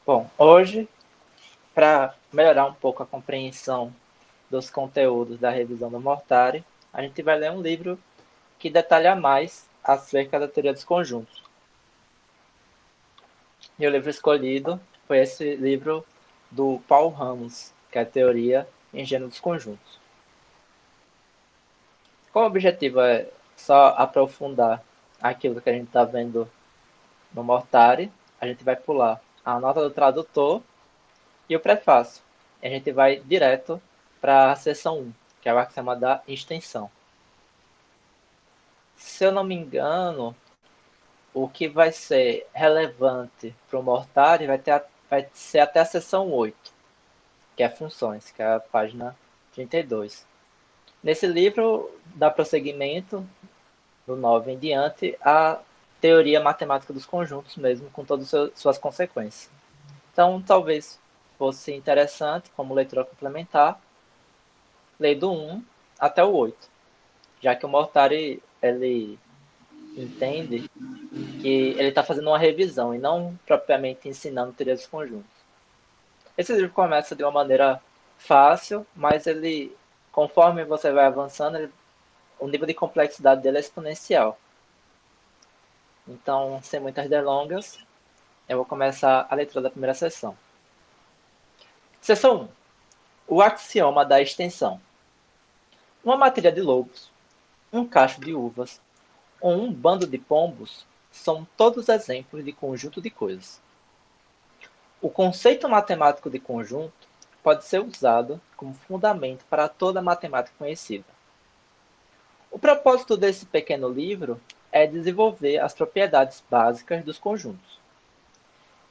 Bom, hoje, para melhorar um pouco a compreensão dos conteúdos da revisão do Mortari, a gente vai ler um livro que detalha mais acerca da teoria dos conjuntos. E o livro escolhido foi esse livro do Paul Ramos, que é a Teoria Ingênua dos Conjuntos. Como o objetivo é só aprofundar aquilo que a gente está vendo no Mortari, a gente vai pular a nota do tradutor e o prefácio. E a gente vai direto para a seção 1, que é o axioma da extensão. Se eu não me engano, o que vai ser relevante para o Mortari vai ser até a seção 8, que é funções, que é a página 32. Nesse livro dá prosseguimento, do 9 em diante, a teoria matemática dos conjuntos mesmo, com todas as suas consequências. Então, talvez fosse interessante, como leitura complementar, ler do 1 até o 8, já que o Mortari ele entende que ele está fazendo uma revisão e não propriamente ensinando teoria dos conjuntos. Esse livro começa de uma maneira fácil, mas ele, conforme você vai avançando, o nível de complexidade dele é exponencial. Então, sem muitas delongas, eu vou começar a leitura da primeira sessão. Seção 1. O axioma da extensão. Uma matilha de lobos, um cacho de uvas ou um bando de pombos são todos exemplos de conjunto de coisas. O conceito matemático de conjunto pode ser usado como fundamento para toda a matemática conhecida. O propósito desse pequeno livro é desenvolver as propriedades básicas dos conjuntos.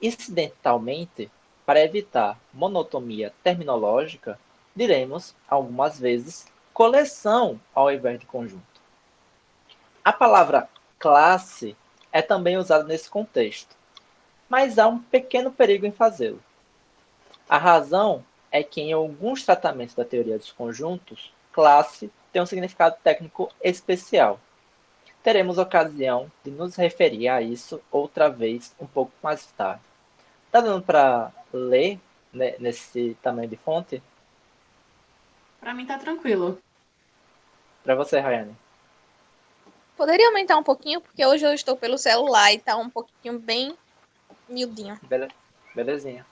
Incidentalmente, para evitar monotonia terminológica, diremos, algumas vezes, coleção ao invés de conjunto. A palavra classe é também usada nesse contexto, mas há um pequeno perigo em fazê-lo. A razão é que em alguns tratamentos da teoria dos conjuntos, classe tem um significado técnico especial. Teremos ocasião de nos referir a isso outra vez um pouco mais tarde. Tá dando para ler nesse tamanho de fonte? Para mim tá tranquilo. Para você, Rayane. Poderia aumentar um pouquinho, porque hoje eu estou pelo celular e tá um pouquinho bem miudinho. Belezinha.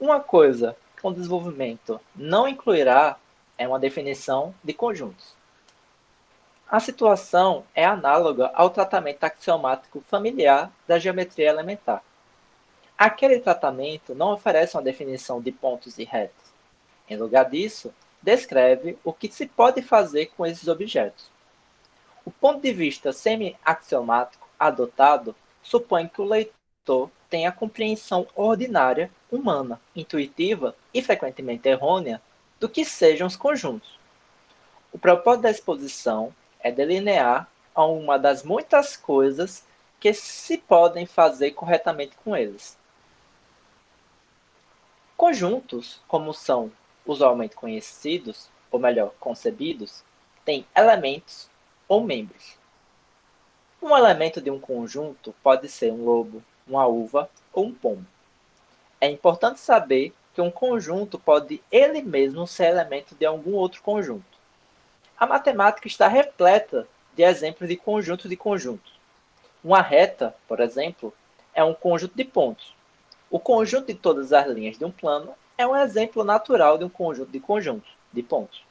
Uma coisa que o desenvolvimento não incluirá é uma definição de conjuntos. A situação é análoga ao tratamento axiomático familiar da geometria elementar. Aquele tratamento não oferece uma definição de pontos e retas. Em lugar disso, descreve o que se pode fazer com esses objetos. O ponto de vista semi-axiomático adotado supõe que o leitor tenha compreensão ordinária, humana, intuitiva e frequentemente errônea do que sejam os conjuntos. O propósito da exposição é delinear uma das muitas coisas que se podem fazer corretamente com eles. Conjuntos, como são usualmente conhecidos, ou melhor, concebidos, têm elementos ou membros. Um elemento de um conjunto pode ser um lobo, uma uva ou um pombo. É importante saber que um conjunto pode ele mesmo ser elemento de algum outro conjunto. A matemática está repleta de exemplos de conjuntos de conjuntos. Uma reta, por exemplo, é um conjunto de pontos. O conjunto de todas as linhas de um plano é um exemplo natural de um conjunto de conjuntos, de pontos.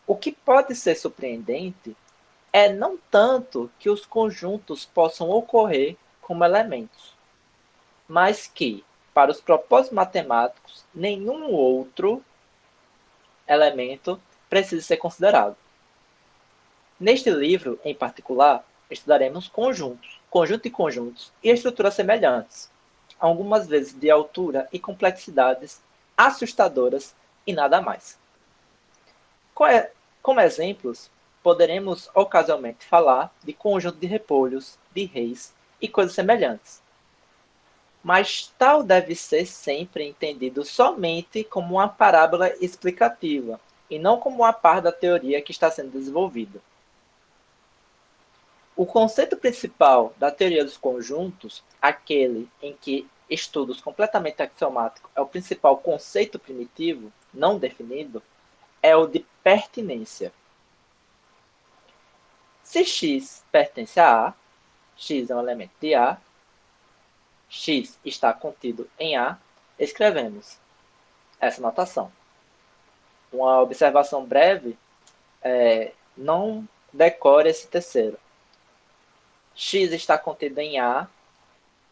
O que pode ser surpreendente é não tanto que os conjuntos possam ocorrer como elementos, mas que, para os propósitos matemáticos, nenhum outro elemento precisa ser considerado. Neste livro, em particular, estudaremos conjuntos, conjunto de conjuntos e estruturas semelhantes, algumas vezes de altura e complexidades assustadoras e nada mais. Como exemplos, poderemos ocasionalmente falar de conjunto de repolhos, de reis e coisas semelhantes. mas tal deve ser sempre entendido somente como uma parábola explicativa, e não como uma parte da teoria que está sendo desenvolvida. O conceito principal da teoria dos conjuntos, aquele em que estudos completamente axiomáticos é o principal conceito primitivo, não definido, é o de pertinência. Se X pertence a A, X é um elemento de A, X está contido em A, escrevemos essa notação. Uma observação breve, não decore esse terceiro. X está contido em A,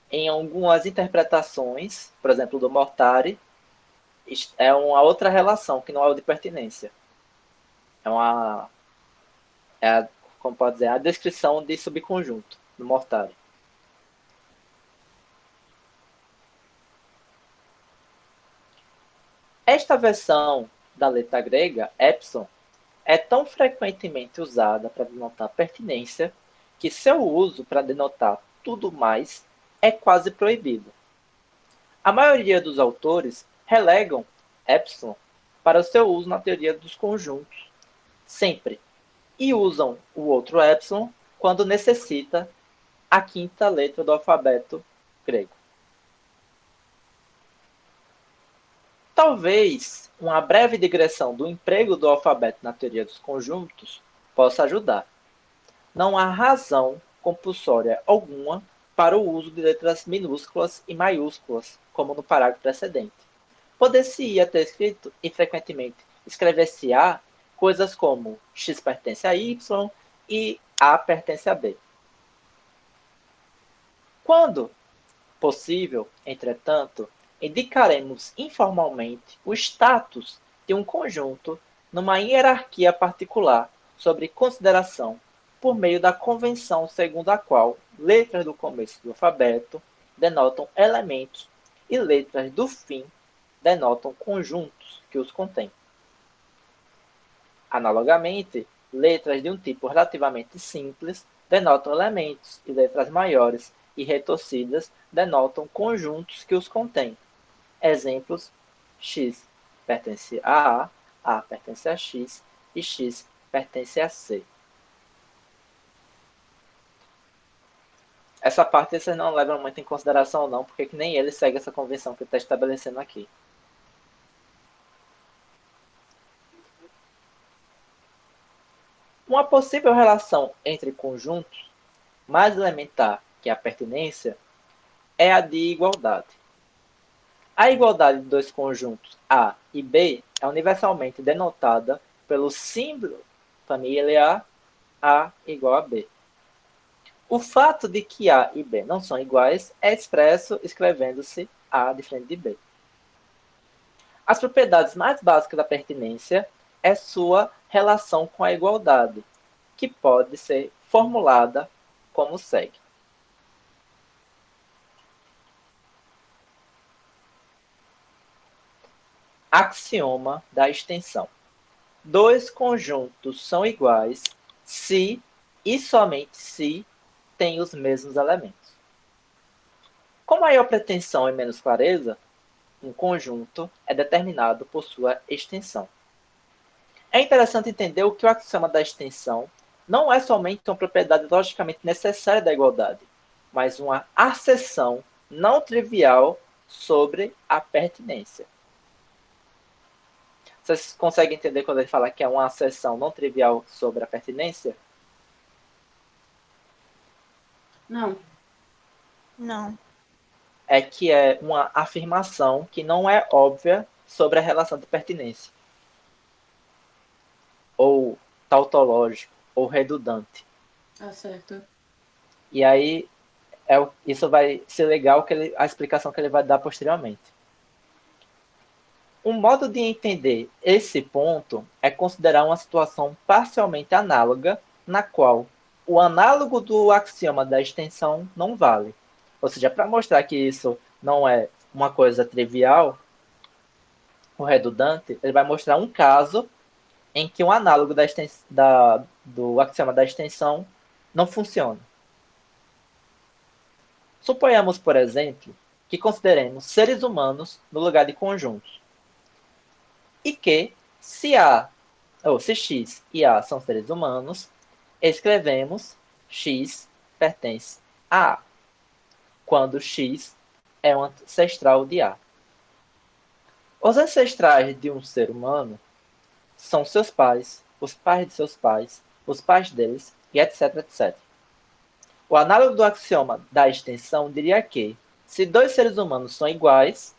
em algumas interpretações, por exemplo, do Mortari, é uma outra relação que não é o de pertinência. Como pode dizer, a descrição de subconjunto do Mortari. Esta versão da letra grega, epsilon, é tão frequentemente usada para denotar pertinência que seu uso para denotar tudo mais é quase proibido. A maioria dos autores relegam epsilon para o seu uso na teoria dos conjuntos, sempre, e usam o outro epsilon quando necessita a quinta letra do alfabeto grego. Talvez uma breve digressão do emprego do alfabeto na teoria dos conjuntos possa ajudar. Não há razão compulsória alguma para o uso de letras minúsculas e maiúsculas, como no parágrafo precedente. Poder-se-ia ter escrito, e frequentemente escrever-se-á, coisas como X pertence a Y e A pertence a B. Quando possível, entretanto, indicaremos informalmente o status de um conjunto numa hierarquia particular sobre consideração por meio da convenção segundo a qual letras do começo do alfabeto denotam elementos e letras do fim denotam conjuntos que os contêm. Analogamente, letras de um tipo relativamente simples denotam elementos e letras maiores e retorcidas denotam conjuntos que os contêm. Exemplos: X pertence a A pertence a X e X pertence a C. Essa parte vocês não levam muito em consideração não, porque que nem ele segue essa convenção que ele está estabelecendo aqui. Uma possível relação entre conjuntos, mais elementar que a pertinência, é a de igualdade. A igualdade de dois conjuntos A e B é universalmente denotada pelo símbolo familiar A igual a B. O fato de que A e B não são iguais é expresso escrevendo-se A diferente de B. As propriedades mais básicas da pertinência é sua relação com a igualdade, que pode ser formulada como segue. Axioma da extensão. Dois conjuntos são iguais se e somente se têm os mesmos elementos. Com maior pretensão e menos clareza, um conjunto é determinado por sua extensão. É interessante entender que o axioma da extensão não é somente uma propriedade logicamente necessária da igualdade, mas uma asserção não trivial sobre a pertinência. Vocês conseguem entender quando ele fala que é uma asserção não trivial sobre a pertinência? Não. Não. É que é uma afirmação que não é óbvia sobre a relação de pertinência. Ou tautológico, ou redundante. Tá certo. E aí, isso vai ser legal, a explicação que ele vai dar posteriormente. Um modo de entender esse ponto é considerar uma situação parcialmente análoga, na qual o análogo do axioma da extensão não vale. Ou seja, para mostrar que isso não é uma coisa trivial ou redundante, ele vai mostrar um caso em que um análogo do axioma da extensão não funciona. Suponhamos, por exemplo, que consideremos seres humanos no lugar de conjuntos. E que, se X e A são seres humanos, escrevemos X pertence a A, quando X é um ancestral de A. Os ancestrais de um ser humano são seus pais, os pais de seus pais, os pais deles, e etc, etc. O análogo do axioma da extensão diria que, se dois seres humanos são iguais,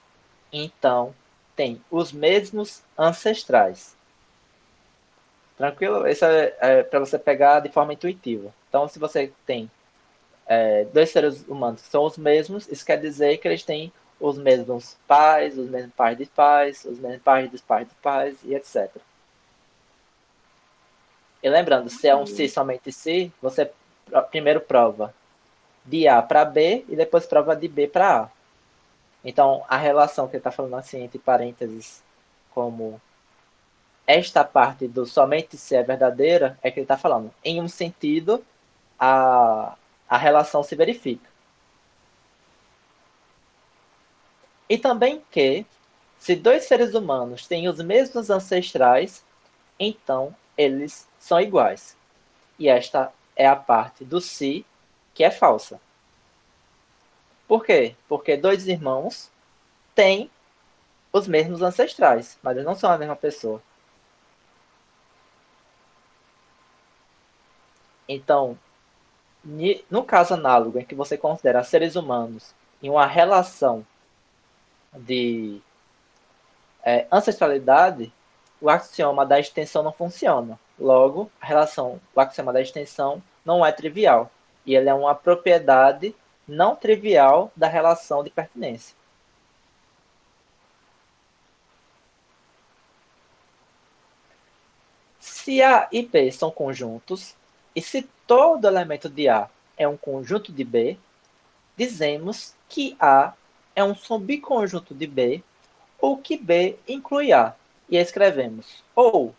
então têm os mesmos ancestrais. Tranquilo? Isso é para você pegar de forma intuitiva. Então, se você tem dois seres humanos que são os mesmos, isso quer dizer que eles têm os mesmos pais, os mesmos pais de pais, os mesmos pais dos pais de pais, e etc. E lembrando, se é um se somente se, você primeiro prova de A para B e depois prova de B para A. Então, a relação que ele está falando assim, entre parênteses, como esta parte do somente se é verdadeira, é que ele está falando. Em um sentido, a relação se verifica. E também que, se dois seres humanos têm os mesmos ancestrais, então eles são iguais. E esta é a parte do se que é falsa. Por quê? Porque dois irmãos têm os mesmos ancestrais, mas eles não são a mesma pessoa. Então, no caso análogo em que você considera seres humanos em uma relação de ancestralidade, o axioma da extensão não funciona. Logo, o axioma da extensão não é trivial. E ele é uma propriedade não trivial da relação de pertinência. Se A e B são conjuntos, e se todo elemento de A é um conjunto de B, dizemos que A é um subconjunto de B, ou que B inclui A. E escrevemos ou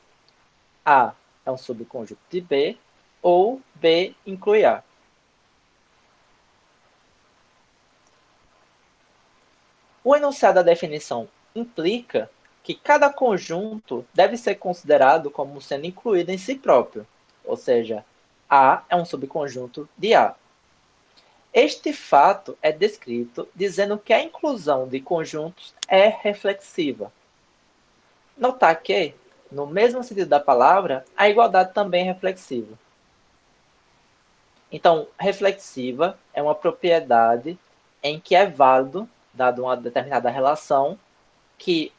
A é um subconjunto de B, ou B inclui A. O enunciado da definição implica que cada conjunto deve ser considerado como sendo incluído em si próprio, ou seja, A é um subconjunto de A. Este fato é descrito dizendo que a inclusão de conjuntos é reflexiva. Notar que, no mesmo sentido da palavra, a igualdade também é reflexiva. Então, reflexiva é uma propriedade em que é válido, dado uma determinada relação, que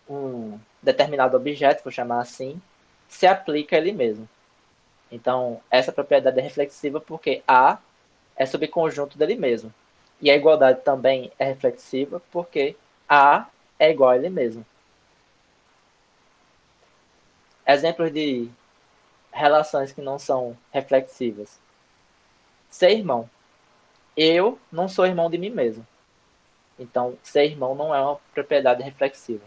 um determinado objeto, vou chamar assim, se aplica a ele mesmo. Então, essa propriedade é reflexiva porque A é subconjunto dele mesmo. E a igualdade também é reflexiva porque A é igual a ele mesmo. Exemplos de relações que não são reflexivas. Ser irmão. Eu não sou irmão de mim mesmo. Então, ser irmão não é uma propriedade reflexiva.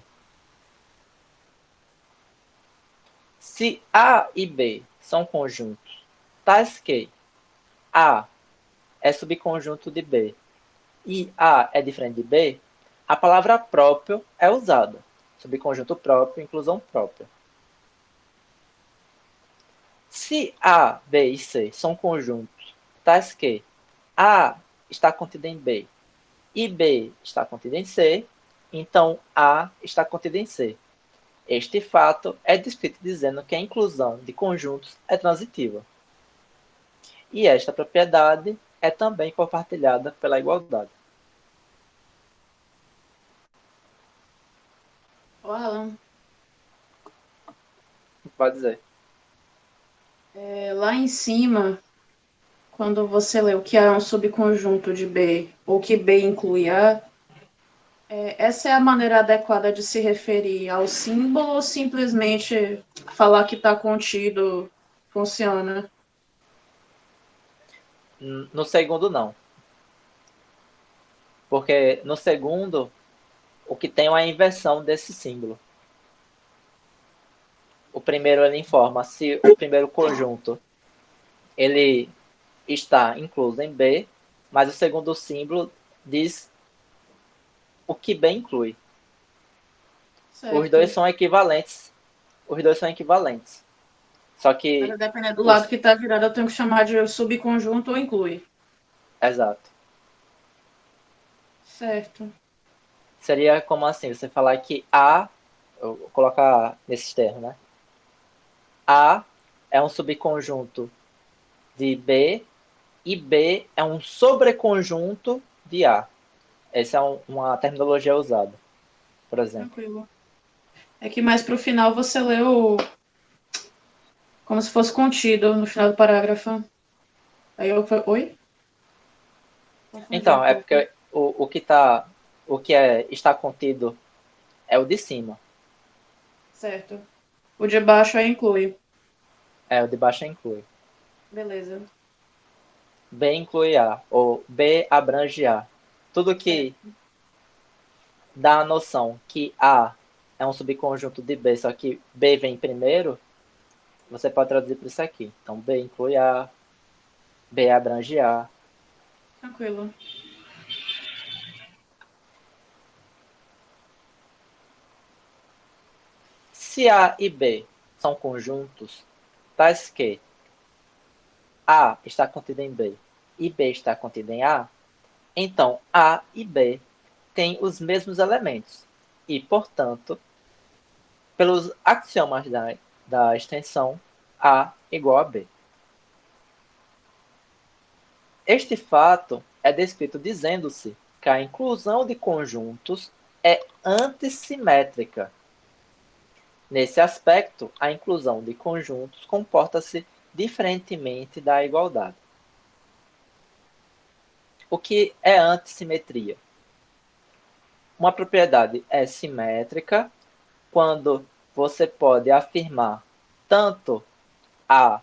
Se A e B são conjuntos, tais que A é subconjunto de B e A é diferente de B, a palavra próprio é usada. Subconjunto próprio, inclusão própria. Se A, B e C são conjuntos, tais que A está contida em B e B está contida em C, então A está contida em C. Este fato é descrito dizendo que a inclusão de conjuntos é transitiva. E esta propriedade é também compartilhada pela igualdade. Ô, Alan, Pode dizer. lá em cima, quando você leu que é um subconjunto de B ou que B inclui A, essa é a maneira adequada de se referir ao símbolo ou simplesmente falar que está contido funciona? No segundo, não. Porque no segundo, o que tem é a inversão desse símbolo. O primeiro ele informa se o primeiro conjunto ele está incluso em B, mas o segundo símbolo diz o que B inclui. Certo. Os dois são equivalentes. Os dois são equivalentes. Só que... Mas dependendo do lado que está virado, eu tenho que chamar de subconjunto ou inclui. Exato. Certo. Seria como assim? Você falar que A... Eu vou colocar nesses termos, né? A é um subconjunto de B e B é um sobreconjunto de A. Essa é uma terminologia usada, por exemplo. Tranquilo. É que mais pro final você leu como se fosse contido no final do parágrafo. Aí eu falei, oi? Confundi um Então, é pouco. porque o que está contido é o de cima. Certo. O de baixo aí inclui. O de baixo inclui. Beleza. B inclui A, ou B abrange A. Tudo que Certo. dá a noção que A é um subconjunto de B, só que B vem primeiro, você pode traduzir por isso aqui. Então, B inclui A, B abrange A. Tranquilo. Se A e B são conjuntos, tais que A está contido em B e B está contido em A, então A e B têm os mesmos elementos e, portanto, pelos axiomas da extensão, A igual a B. Este fato é descrito dizendo-se que a inclusão de conjuntos é antissimétrica. Nesse aspecto, a inclusão de conjuntos comporta-se diferentemente da igualdade. O que é antissimetria? Uma propriedade é simétrica quando você pode afirmar tanto A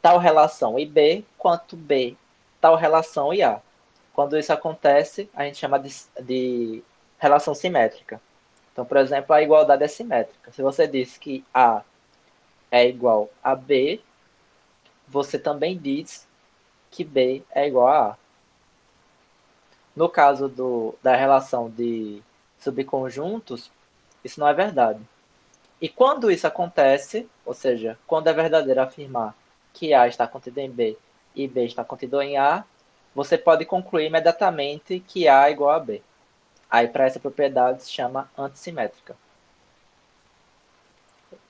tal relação e B, quanto B tal relação e A. Quando isso acontece, a gente chama de relação simétrica. Então, por exemplo, a igualdade é simétrica. Se você diz que A é igual a B, você também diz que B é igual a A. No caso da relação de subconjuntos, isso não é verdade. E quando isso acontece, ou seja, quando é verdadeiro afirmar que A está contido em B e B está contido em A, você pode concluir imediatamente que A é igual a B. Aí, para essa propriedade, se chama antissimétrica.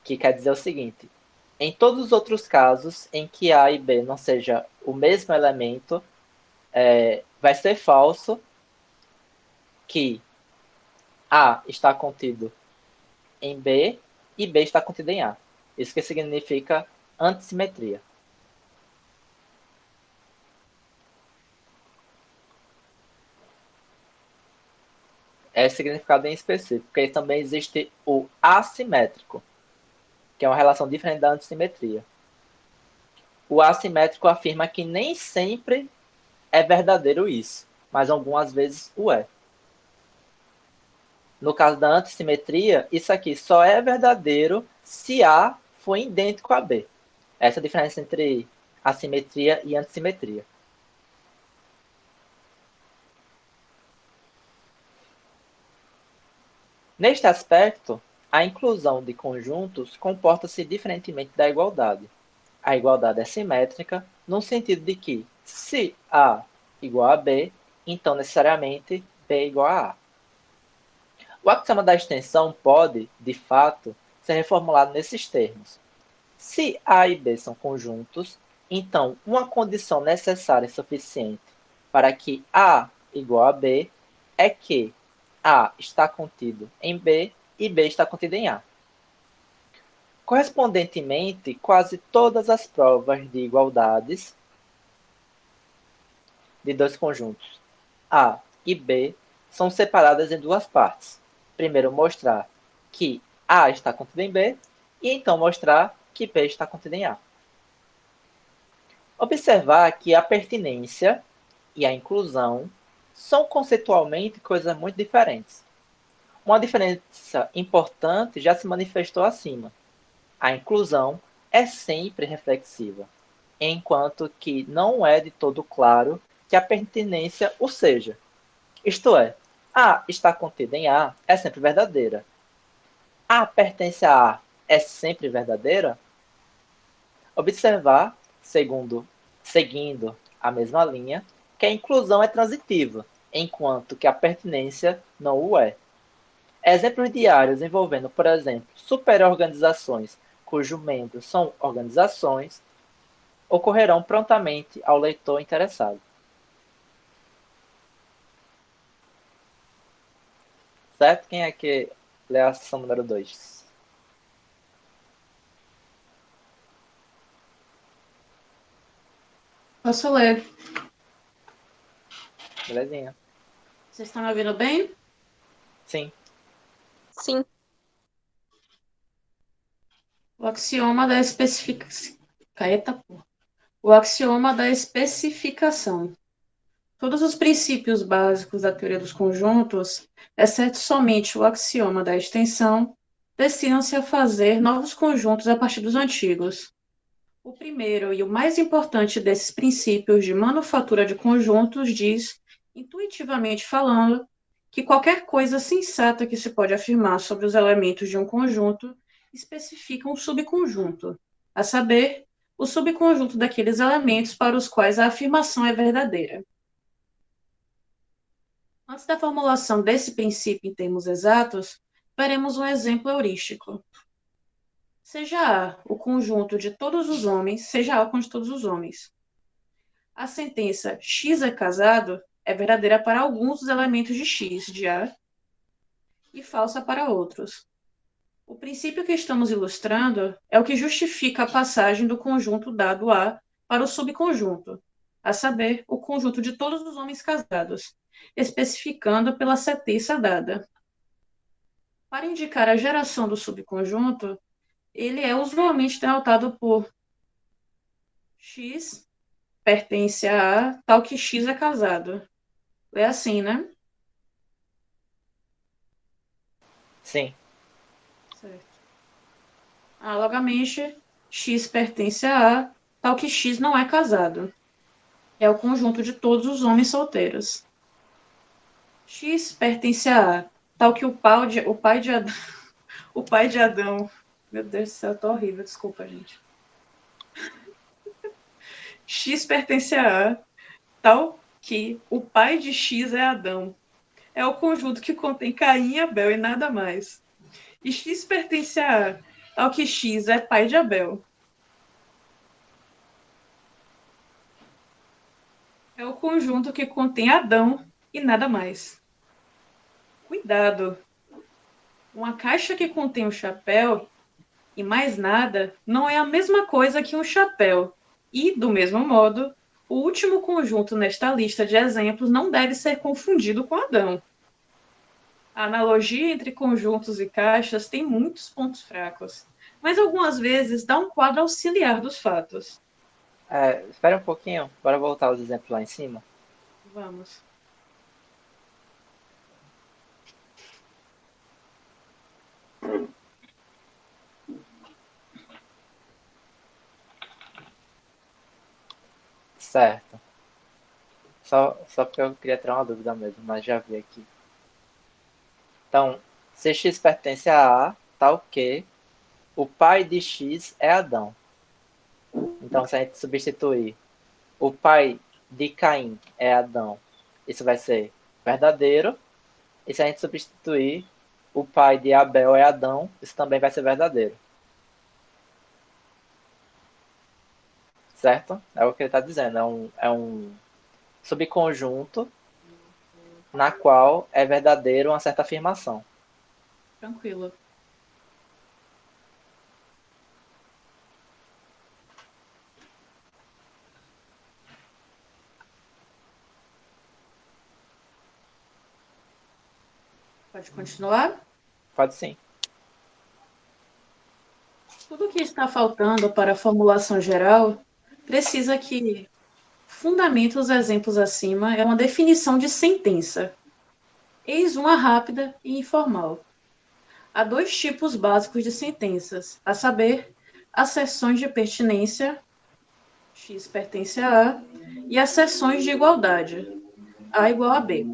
Que quer dizer o seguinte: em todos os outros casos em que A e B não seja o mesmo elemento, vai ser falso que A está contido em B e B está contido em A. Isso que significa antissimetria. É significado em específico, porque também existe o assimétrico, que é uma relação diferente da antissimetria. O assimétrico afirma que nem sempre é verdadeiro isso, mas algumas vezes o é. No caso da antissimetria, isso aqui só é verdadeiro se A for idêntico a B. Essa é a diferença entre assimetria e antissimetria. Neste aspecto, a inclusão de conjuntos comporta-se diferentemente da igualdade. A igualdade é simétrica no sentido de que, se A igual a B, então necessariamente B é igual a A. O axioma da extensão pode, de fato, ser reformulado nesses termos. Se A e B são conjuntos, então uma condição necessária e suficiente para que A igual a B é que A está contido em B e B está contido em A. Correspondentemente, quase todas as provas de igualdades de dois conjuntos A e B são separadas em duas partes. Primeiro, mostrar que A está contido em B e então mostrar que B está contido em A. Observar que a pertinência e a inclusão são conceitualmente coisas muito diferentes. Uma diferença importante já se manifestou acima. A inclusão é sempre reflexiva, enquanto que não é de todo claro que a pertinência o seja. Isto é, A está contida em A é sempre verdadeira. A pertence a A é sempre verdadeira? Observar, seguindo a mesma linha, que a inclusão é transitiva, enquanto que a pertinência não o é. Exemplos diários envolvendo, por exemplo, superorganizações cujos membros são organizações ocorrerão prontamente ao leitor interessado. Certo? Quem é que lê a sessão número 2? Posso ler. Belezinha? Vocês estão me ouvindo bem? Sim. Sim. O axioma da especificação. Caeta, porra. O axioma da especificação. Todos os princípios básicos da teoria dos conjuntos, exceto somente o axioma da extensão, destinam-se a fazer novos conjuntos a partir dos antigos. O primeiro e o mais importante desses princípios de manufatura de conjuntos diz, intuitivamente falando, que qualquer coisa sensata que se pode afirmar sobre os elementos de um conjunto especifica um subconjunto, a saber, o subconjunto daqueles elementos para os quais a afirmação é verdadeira. Antes da formulação desse princípio em termos exatos, veremos um exemplo heurístico. Seja A o conjunto de todos os homens, seja A o conjunto de todos os homens. A sentença X é casado é verdadeira para alguns dos elementos de X, de A, e falsa para outros. O princípio que estamos ilustrando é o que justifica a passagem do conjunto dado A para o subconjunto, a saber, o conjunto de todos os homens casados, especificando pela sentença dada. Para indicar a geração do subconjunto, ele é usualmente denotado por X pertence a A, tal que X é casado. É assim, né? Sim. Certo. Analogamente, X pertence a A, tal que X não é casado. É o conjunto de todos os homens solteiros. X pertence a A, tal que o pai de Adão. O pai de Adão. Meu Deus do céu, tô horrível, desculpa, gente. X pertence a A, tal que o pai de X é Adão. É o conjunto que contém Caim e Abel e nada mais. E X pertence a A, ao que X é pai de Abel. É o conjunto que contém Adão e nada mais. Cuidado! Uma caixa que contém um chapéu e mais nada não é a mesma coisa que um chapéu. E, do mesmo modo, o último conjunto nesta lista de exemplos não deve ser confundido com Adão. A analogia entre conjuntos e caixas tem muitos pontos fracos, mas algumas vezes dá um quadro auxiliar dos fatos. Espera um pouquinho, bora voltar aos exemplos lá em cima. Vamos. Certo. Só porque eu queria tirar uma dúvida mesmo, mas já vi aqui. Então, se X pertence a A, tal que o pai de X é Adão. Então, se a gente substituir o pai de Caim é Adão, isso vai ser verdadeiro. E se a gente substituir o pai de Abel é Adão, isso também vai ser verdadeiro. Certo? É o que ele está dizendo. É um subconjunto na qual é verdadeiro uma certa afirmação. Tranquilo. Pode continuar? Pode sim. Tudo que está faltando para a formulação geral precisa que fundamente os exemplos acima é uma definição de sentença. Eis uma rápida e informal. Há dois tipos básicos de sentenças, a saber, asserções de pertinência, X pertence a A, e asserções de igualdade, A igual a B.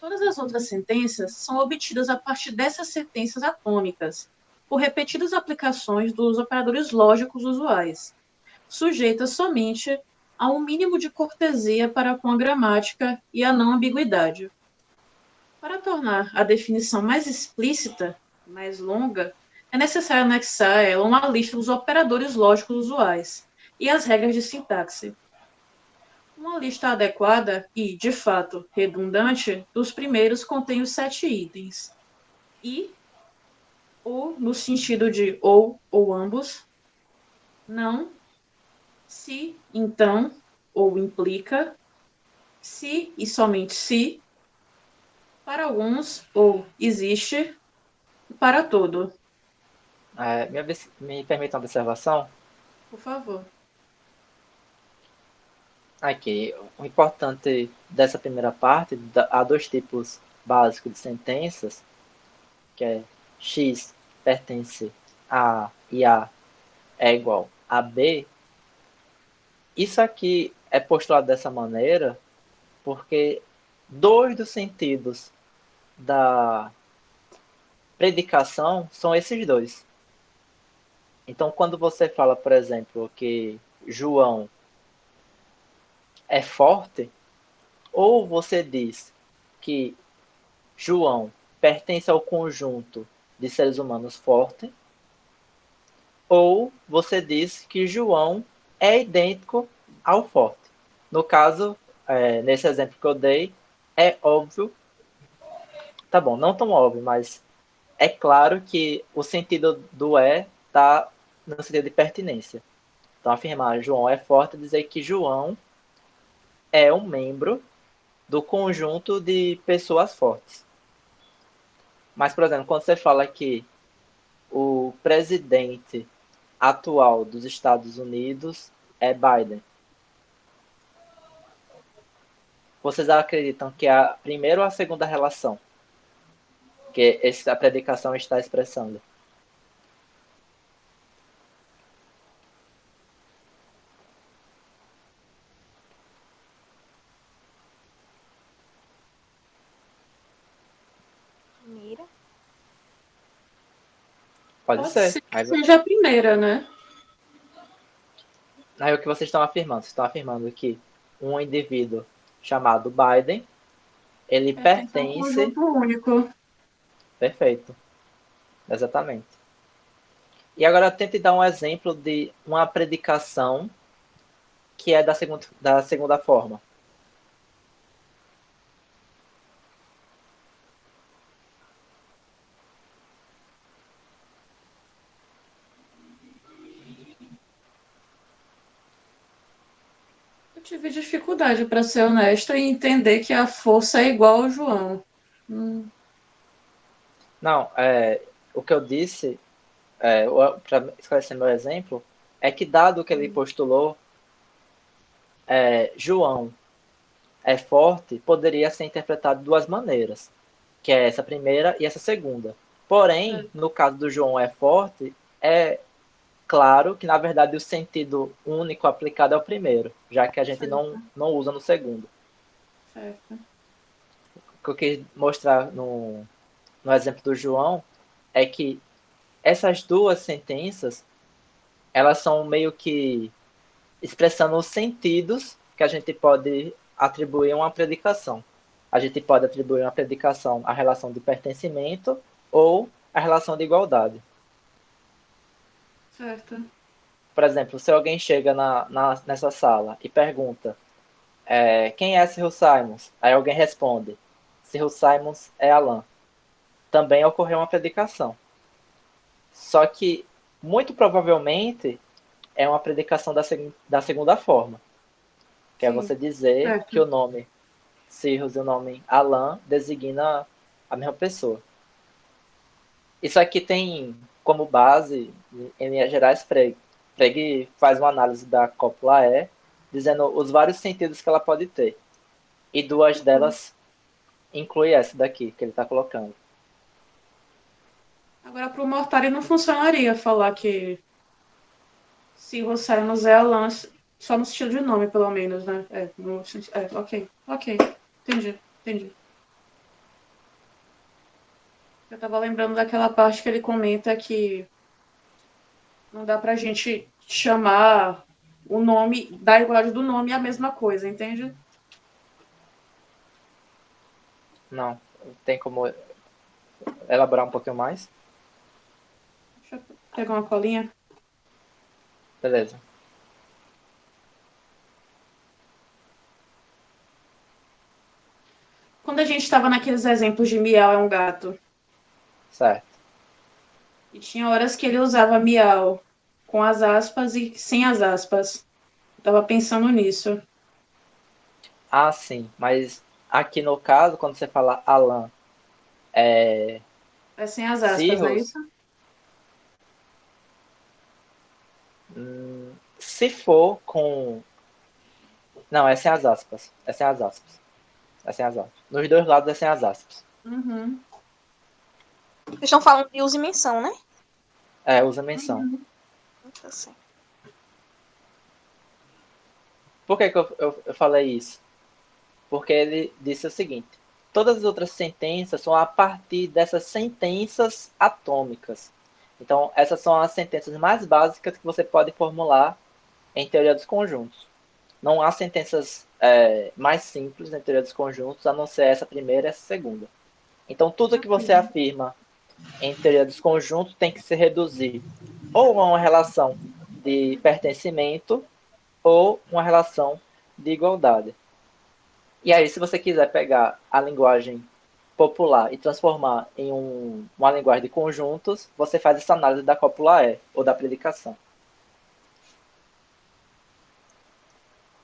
Todas as outras sentenças são obtidas a partir dessas sentenças atômicas, por repetidas aplicações dos operadores lógicos usuais, sujeitas somente a um mínimo de cortesia para com a gramática e a não ambiguidade. Para tornar a definição mais explícita, mais longa, é necessário anexar a ela uma lista dos operadores lógicos usuais e as regras de sintaxe. Uma lista adequada e, de fato, redundante dos primeiros contém os 7 itens. E, ou no sentido de ou ambos, não, se, então, ou implica, se e somente se, para alguns, ou existe, para todo. Me permita uma observação? Por favor. Aqui, o importante dessa primeira parte, há dois tipos básicos de sentenças, que é X pertence a e A é igual a B. Isso aqui é postulado dessa maneira porque dois dos sentidos da predicação são esses dois. Então, quando você fala, por exemplo, que João é forte, ou você diz que João pertence ao conjunto de seres humanos forte, ou você diz que João é idêntico ao forte. No caso, nesse exemplo que eu dei, é óbvio, tá bom, não tão óbvio, mas é claro que o sentido do está no sentido de pertinência. Então, afirmar João é forte é dizer que João é um membro do conjunto de pessoas fortes. Mas, por exemplo, quando você fala que o presidente atual dos Estados Unidos é Biden, vocês acreditam que é a primeira ou a segunda relação que a predicação está expressando? Mira. Pode Pode ser. ser que seja a primeira, né? Aí o que vocês estão afirmando? Vocês estão afirmando que um indivíduo chamado Biden, ele Pertence a um pertence... conjunto único. Perfeito. Exatamente. E agora tente dar um exemplo de uma predicação que é da segunda forma. Eu tive dificuldade, para ser honesta, em entender que a força é igual ao João. Não, o que eu disse, para esclarecer meu exemplo, é que dado que ele postulou, João é forte, poderia ser interpretado de duas maneiras, que é essa primeira e essa segunda. Porém, no caso do João é forte, é claro que, na verdade, o sentido único aplicado é o primeiro, já que a gente não usa no segundo. Certo. O que eu quis mostrar no exemplo do João é que essas duas sentenças, elas são meio que expressando os sentidos que a gente pode atribuir a uma predicação. A gente pode atribuir uma predicação à relação de pertencimento ou à relação de igualdade. Certo. Por exemplo, se alguém chega nessa sala e pergunta quem é Cyril Simons? Aí alguém responde, Cyril Simons é Alan. Também ocorreu uma predicação. Só que, muito provavelmente, é uma predicação da segunda forma, que é você dizer que o nome Cyrus e o nome Alan designa a mesma pessoa. Isso aqui tem como base, em linhas gerais, Frege. Frege faz uma análise da cópula E, dizendo os vários sentidos que ela pode ter. E duas delas inclui essa daqui, que ele está colocando. Agora, para o Mortari não funcionaria falar que se o Simons é Alan, só no sentido de nome, pelo menos, né? Ok. Entendi. Eu estava lembrando daquela parte que ele comenta que não dá pra gente chamar o nome, da igualdade do nome é a mesma coisa, entende? Não, tem como elaborar um pouquinho mais? Deixa eu pegar uma colinha. Beleza. Quando a gente estava naqueles exemplos de miau é um gato, Certo. e tinha horas que ele usava miau com as aspas e sem as aspas. Eu tava pensando nisso. Ah, sim. Mas aqui no caso, quando você fala Alan, é É sem as aspas, não é Cirrus, isso? se for com. Não, é sem as aspas. É sem as aspas. É sem as aspas. Nos dois lados é sem as aspas. Uhum. Vocês estão falando de uso e menção, né? É, usa menção. Uhum. Assim. Por que eu falei isso? Porque ele disse o seguinte: todas as outras sentenças são a partir dessas sentenças atômicas. Então, essas são as sentenças mais básicas que você pode formular em teoria dos conjuntos. Não há sentenças mais simples em teoria dos conjuntos, a não ser essa primeira e essa segunda. Então, tudo que você Ok. afirma em teoria dos conjuntos tem que se reduzir ou a uma relação de pertencimento ou uma relação de igualdade. E aí, se você quiser pegar a linguagem popular e transformar em uma linguagem de conjuntos, você faz essa análise da cópula E, ou da predicação.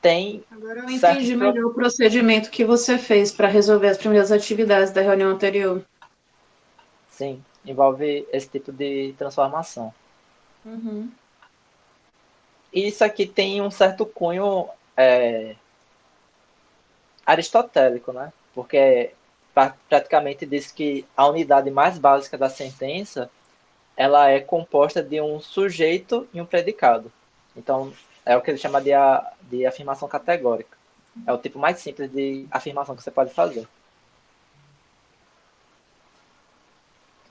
Tem Agora eu certos entendi melhor o procedimento que você fez para resolver as primeiras atividades da reunião anterior. sim, envolve esse tipo de transformação. Uhum. E isso aqui tem um certo cunho aristotélico, né? Porque praticamente diz que a unidade mais básica da sentença ela é composta de um sujeito e um predicado. Então, é o que ele chama de afirmação categórica. É o tipo mais simples de afirmação que você pode fazer.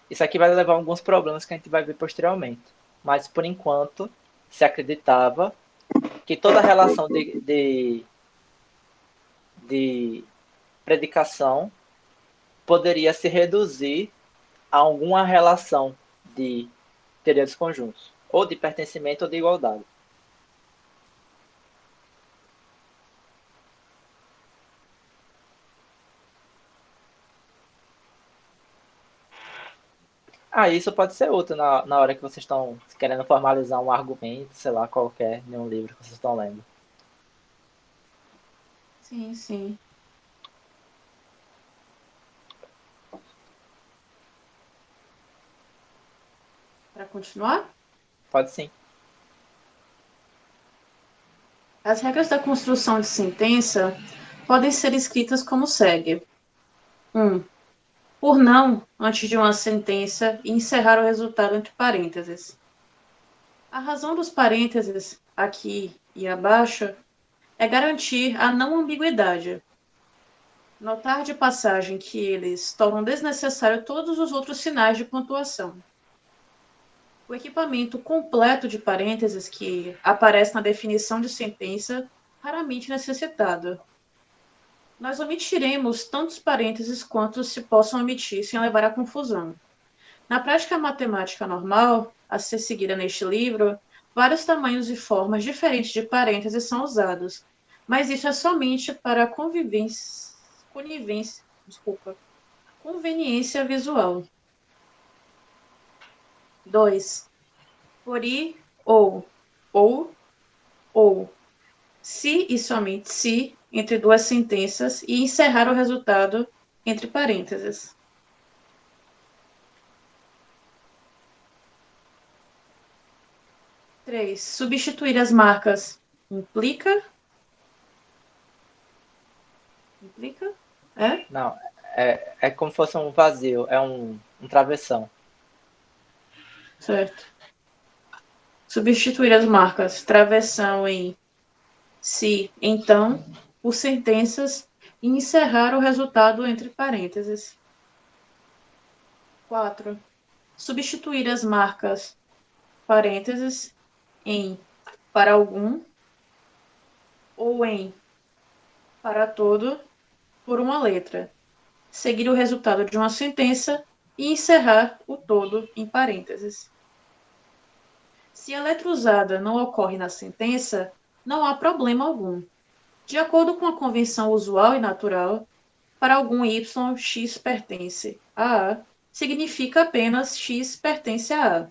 Isso aqui vai levar a alguns problemas que a gente vai ver posteriormente. Mas, por enquanto, se acreditava que toda relação de predicação poderia se reduzir a alguma relação de teoria dos conjuntos, ou de pertencimento ou de igualdade. Ah, isso pode ser útil na hora que vocês estão querendo formalizar um argumento, sei lá, qualquer, em um livro que vocês estão lendo. Sim, sim. Para continuar? Pode sim. As regras da construção de sentença podem ser escritas como segue: 1. Por não, antes de uma sentença, e encerrar o resultado entre parênteses. A razão dos parênteses, aqui e abaixo, é garantir a não ambiguidade. Notar de passagem que eles tornam desnecessário todos os outros sinais de pontuação. O equipamento completo de parênteses que aparece na definição de sentença, raramente necessitado. Nós omitiremos tantos parênteses quanto se possam omitir sem levar à confusão. Na prática matemática normal, a ser seguida neste livro, vários tamanhos e formas diferentes de parênteses são usados, mas isso é somente para a conveniência visual. 2. Por i ou, se e somente se, entre duas sentenças, e encerrar o resultado entre parênteses. 3. Substituir as marcas implica. Implica? É? Não, é como se fosse um vazio, é um travessão. Certo. Substituir as marcas travessão em se, então, por sentenças e encerrar o resultado entre parênteses. 4. Substituir as marcas parênteses em para algum ou em para todo por uma letra. Seguir o resultado de uma sentença e encerrar o todo em parênteses. Se a letra usada não ocorre na sentença, não há problema algum. De acordo com a convenção usual e natural, para algum y, x pertence a A, significa apenas x pertence a A.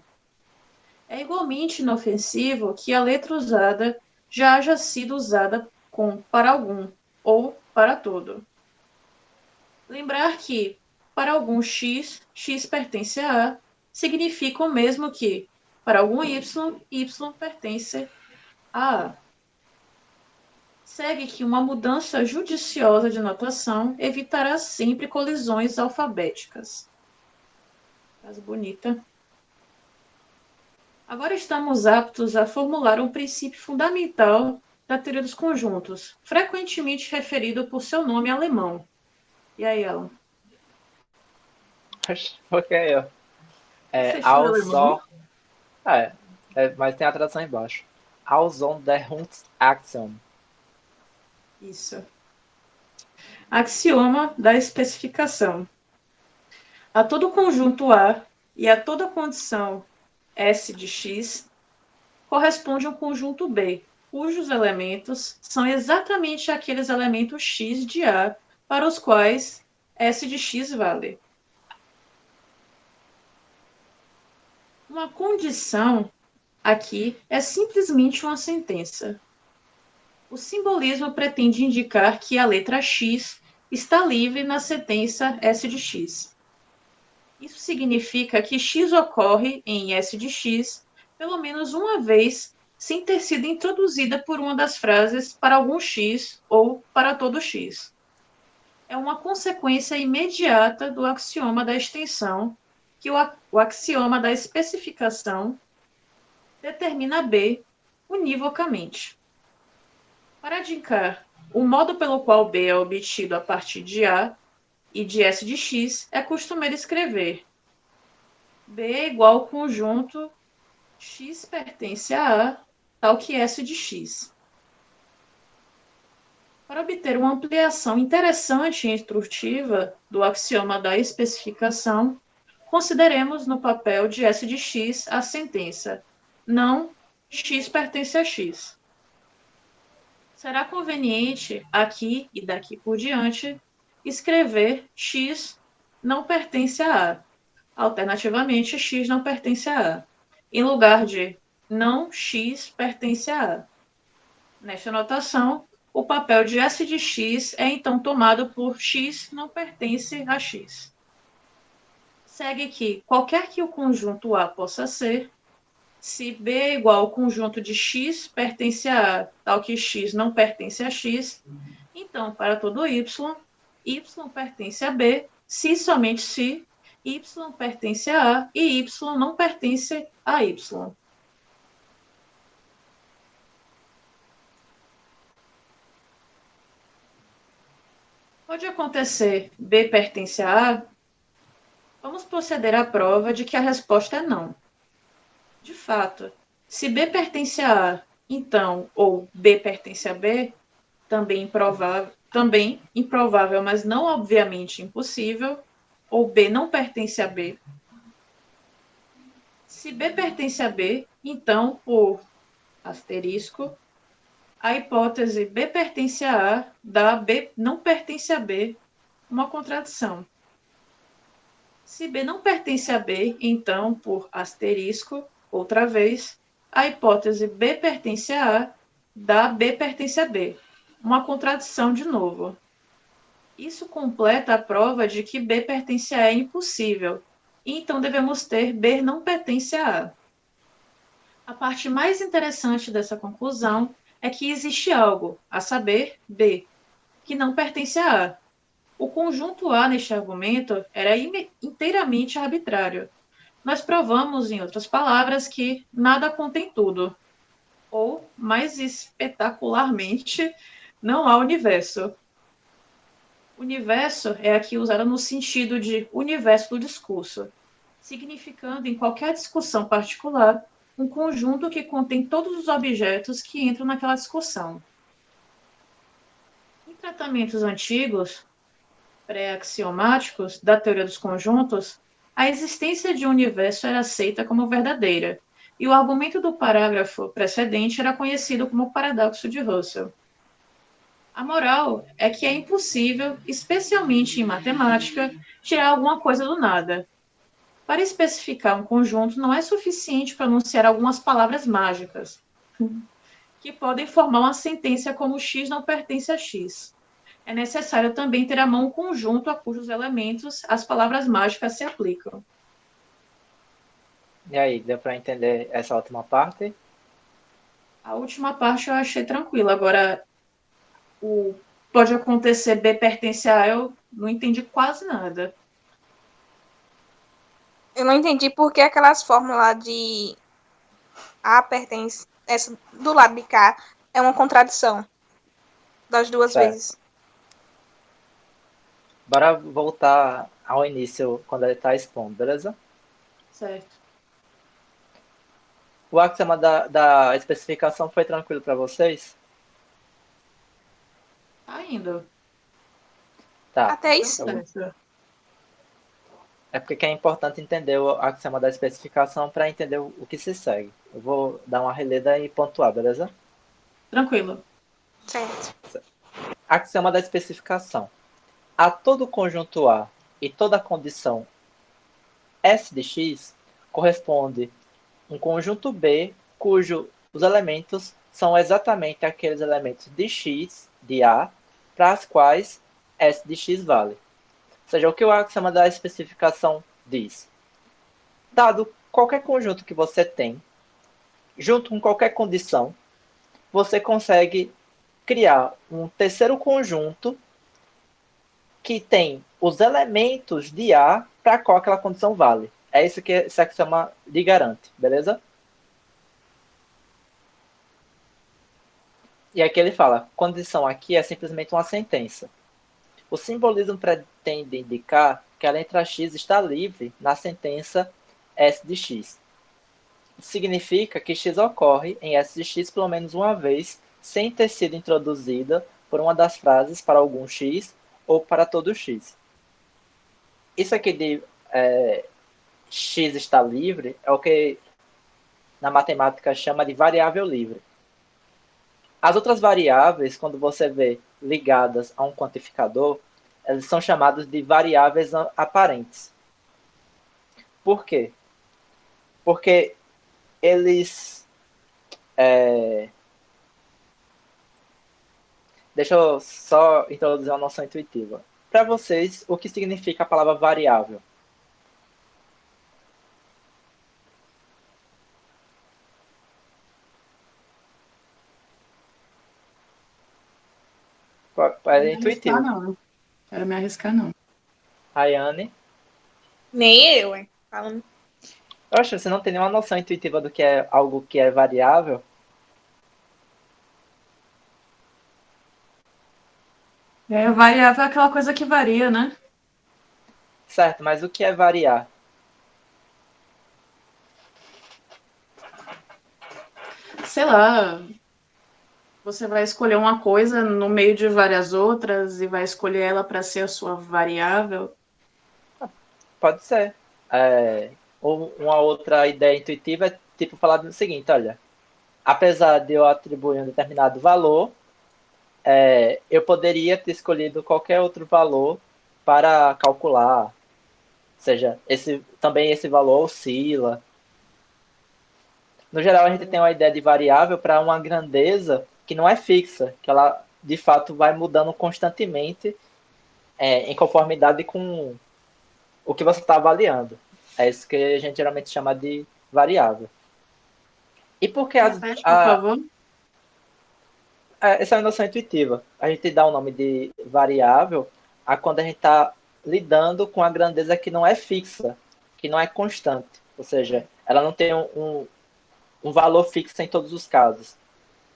É igualmente inofensivo que a letra usada já haja sido usada com para algum ou para todo. Lembrar que, para algum x, x pertence a A, significa o mesmo que, para algum y, y pertence a A. Segue que uma mudança judiciosa de notação evitará sempre colisões alfabéticas. Frase bonita. Agora estamos aptos a formular um princípio fundamental da teoria dos conjuntos, frequentemente referido por seu nome alemão. E aí, Alan? Porque eu. Você estuda alemão? Mas tem a tradução embaixo. Aussonderungsaxiom. Isso. Axioma da especificação. A todo conjunto A e a toda condição S de X corresponde um conjunto B, cujos elementos são exatamente aqueles elementos X de A para os quais S de X vale. Uma condição aqui é simplesmente uma sentença. O simbolismo pretende indicar que a letra X está livre na sentença S de X. Isso significa que X ocorre em S de X pelo menos uma vez sem ter sido introduzida por uma das frases para algum X ou para todo X. É uma consequência imediata do axioma da extensão, que o axioma da especificação determina B univocamente. Para indicar o modo pelo qual B é obtido a partir de A e de S de X, é costumeiro escrever B é igual ao conjunto X pertence a A, tal que S de X. Para obter uma ampliação interessante e instrutiva do axioma da especificação, consideremos no papel de S de X a sentença não X pertence a X. Será conveniente, aqui e daqui por diante, escrever X não pertence a A. Alternativamente, X não pertence a A, em lugar de não X pertence a A. Nesta notação, o papel de S de X é então tomado por X não pertence a X. Segue que, qualquer que o conjunto A possa ser, se B é igual ao conjunto de X pertence a A, tal que X não pertence a X, então, para todo Y, Y pertence a B, se somente se Y pertence a A e Y não pertence a Y. Pode acontecer B pertence a A? Vamos proceder à prova de que a resposta é não. De fato, se B pertence a A, então, ou B pertence a B, também improvável, mas não obviamente impossível, ou B não pertence a B. Se B pertence a B, então, por asterisco, a hipótese B pertence a A dá B não pertence a B uma contradição. Se B não pertence a B, então, por asterisco, outra vez, a hipótese B pertence a A dá B pertence a B, uma contradição de novo. Isso completa a prova de que B pertence a A é impossível, e então devemos ter B não pertence a A. A parte mais interessante dessa conclusão é que existe algo, a saber, B, que não pertence a A. O conjunto A neste argumento era inteiramente arbitrário. Nós provamos, em outras palavras, que nada contém tudo. Ou, mais espetacularmente, não há universo. Universo é aqui usado no sentido de universo do discurso. significando em qualquer discussão particular um conjunto que contém todos os objetos que entram naquela discussão. Em tratamentos antigos, pré-axiomáticos, da teoria dos conjuntos, a existência de um universo era aceita como verdadeira, e o argumento do parágrafo precedente era conhecido como paradoxo de Russell. A moral é que é impossível, especialmente em matemática, tirar alguma coisa do nada. Para especificar um conjunto, não é suficiente pronunciar algumas palavras mágicas, que podem formar uma sentença como x não pertence a x. É necessário também ter à mão um conjunto a cujos elementos as palavras mágicas se aplicam. E aí, deu para entender essa última parte? A última parte eu achei tranquila. Agora, o pode acontecer B pertence a A, eu não entendi quase nada. Eu não entendi por que aquelas fórmulas de A pertence, essa do lado de cá, é uma contradição das duas Certo. vezes. Bora voltar ao início, quando ele está expondo, beleza? Certo. O axioma da especificação foi tranquilo para vocês? Tá indo. Tá. Até aí Tá sim. certo. É porque é importante entender o axioma da especificação para entender o que se segue. Eu vou dar uma relida e pontuar, beleza? Tranquilo. Certo. Axioma da especificação. A todo conjunto A e toda condição S de x corresponde um conjunto B cujo os elementos são exatamente aqueles elementos de x de A para as quais S de x vale. Ou seja, o que o axioma da especificação diz? Dado qualquer conjunto que você tem, junto com qualquer condição, você consegue criar um terceiro conjunto que tem os elementos de A para qual aquela condição vale. É isso que esse axioma lhe garante, beleza? E aqui ele fala, condição aqui é simplesmente uma sentença. O simbolismo pretende indicar que a letra x está livre na sentença S de x. Significa que x ocorre em S de x pelo menos uma vez, sem ter sido introduzida por uma das frases para algum x ou para todo x. Isso aqui de x está livre é o que na matemática chama de variável livre. As outras variáveis, quando você vê ligadas a um quantificador, elas são chamadas de variáveis aparentes. Por quê? Porque eles... Deixa eu só introduzir uma noção intuitiva. Para vocês, o que significa a palavra variável? Quero É me arriscar, intuitivo. não. Quero me arriscar, não. Rayane? Nem eu, hein? Falando. Oxe, você não tem nenhuma noção intuitiva do que é algo que é variável? Variável é aquela coisa que varia, né? Certo, mas o que é variar? Sei lá, você vai escolher uma coisa no meio de várias outras e vai escolher ela para ser a sua variável. Pode ser. Ou uma outra ideia intuitiva é tipo falar do seguinte, olha, apesar de eu atribuir um determinado valor, eu poderia ter escolhido qualquer outro valor para calcular. Ou seja, também esse valor oscila. No geral, a gente tem uma ideia de variável para uma grandeza que não é fixa, que ela de fato vai mudando constantemente em conformidade com o que você está avaliando. É isso que a gente geralmente chama de variável. E por que Repete, por favor. essa é uma noção intuitiva. A gente dá o nome de variável a quando a gente está lidando com a grandeza que não é fixa, que não é constante. Ou seja, ela não tem um valor fixo em todos os casos.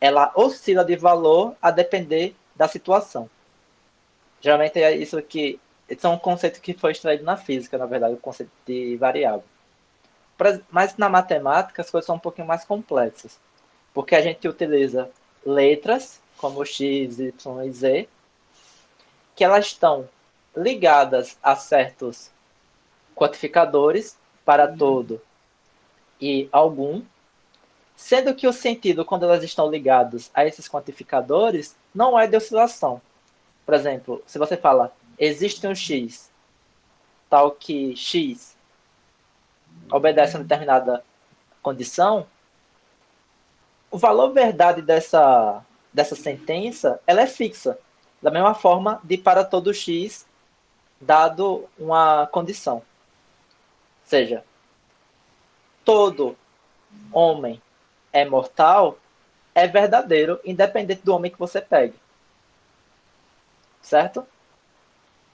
Ela oscila de valor a depender da situação. Geralmente é isso que... Esse é um conceito que foi extraído na física, na verdade, o conceito de variável. Mas na matemática as coisas são um pouquinho mais complexas, porque a gente utiliza letras, como x, y e z, que elas estão ligadas a certos quantificadores para todo e algum, sendo que o sentido, quando elas estão ligadas a esses quantificadores, não é de oscilação. Por exemplo, se você fala, existe um x, tal que x obedece a uma determinada condição, o valor verdade dessa sentença ela é fixa. Da mesma forma de para todo x, dado uma condição. Ou seja, todo homem é mortal é verdadeiro, independente do homem que você pegue. Certo?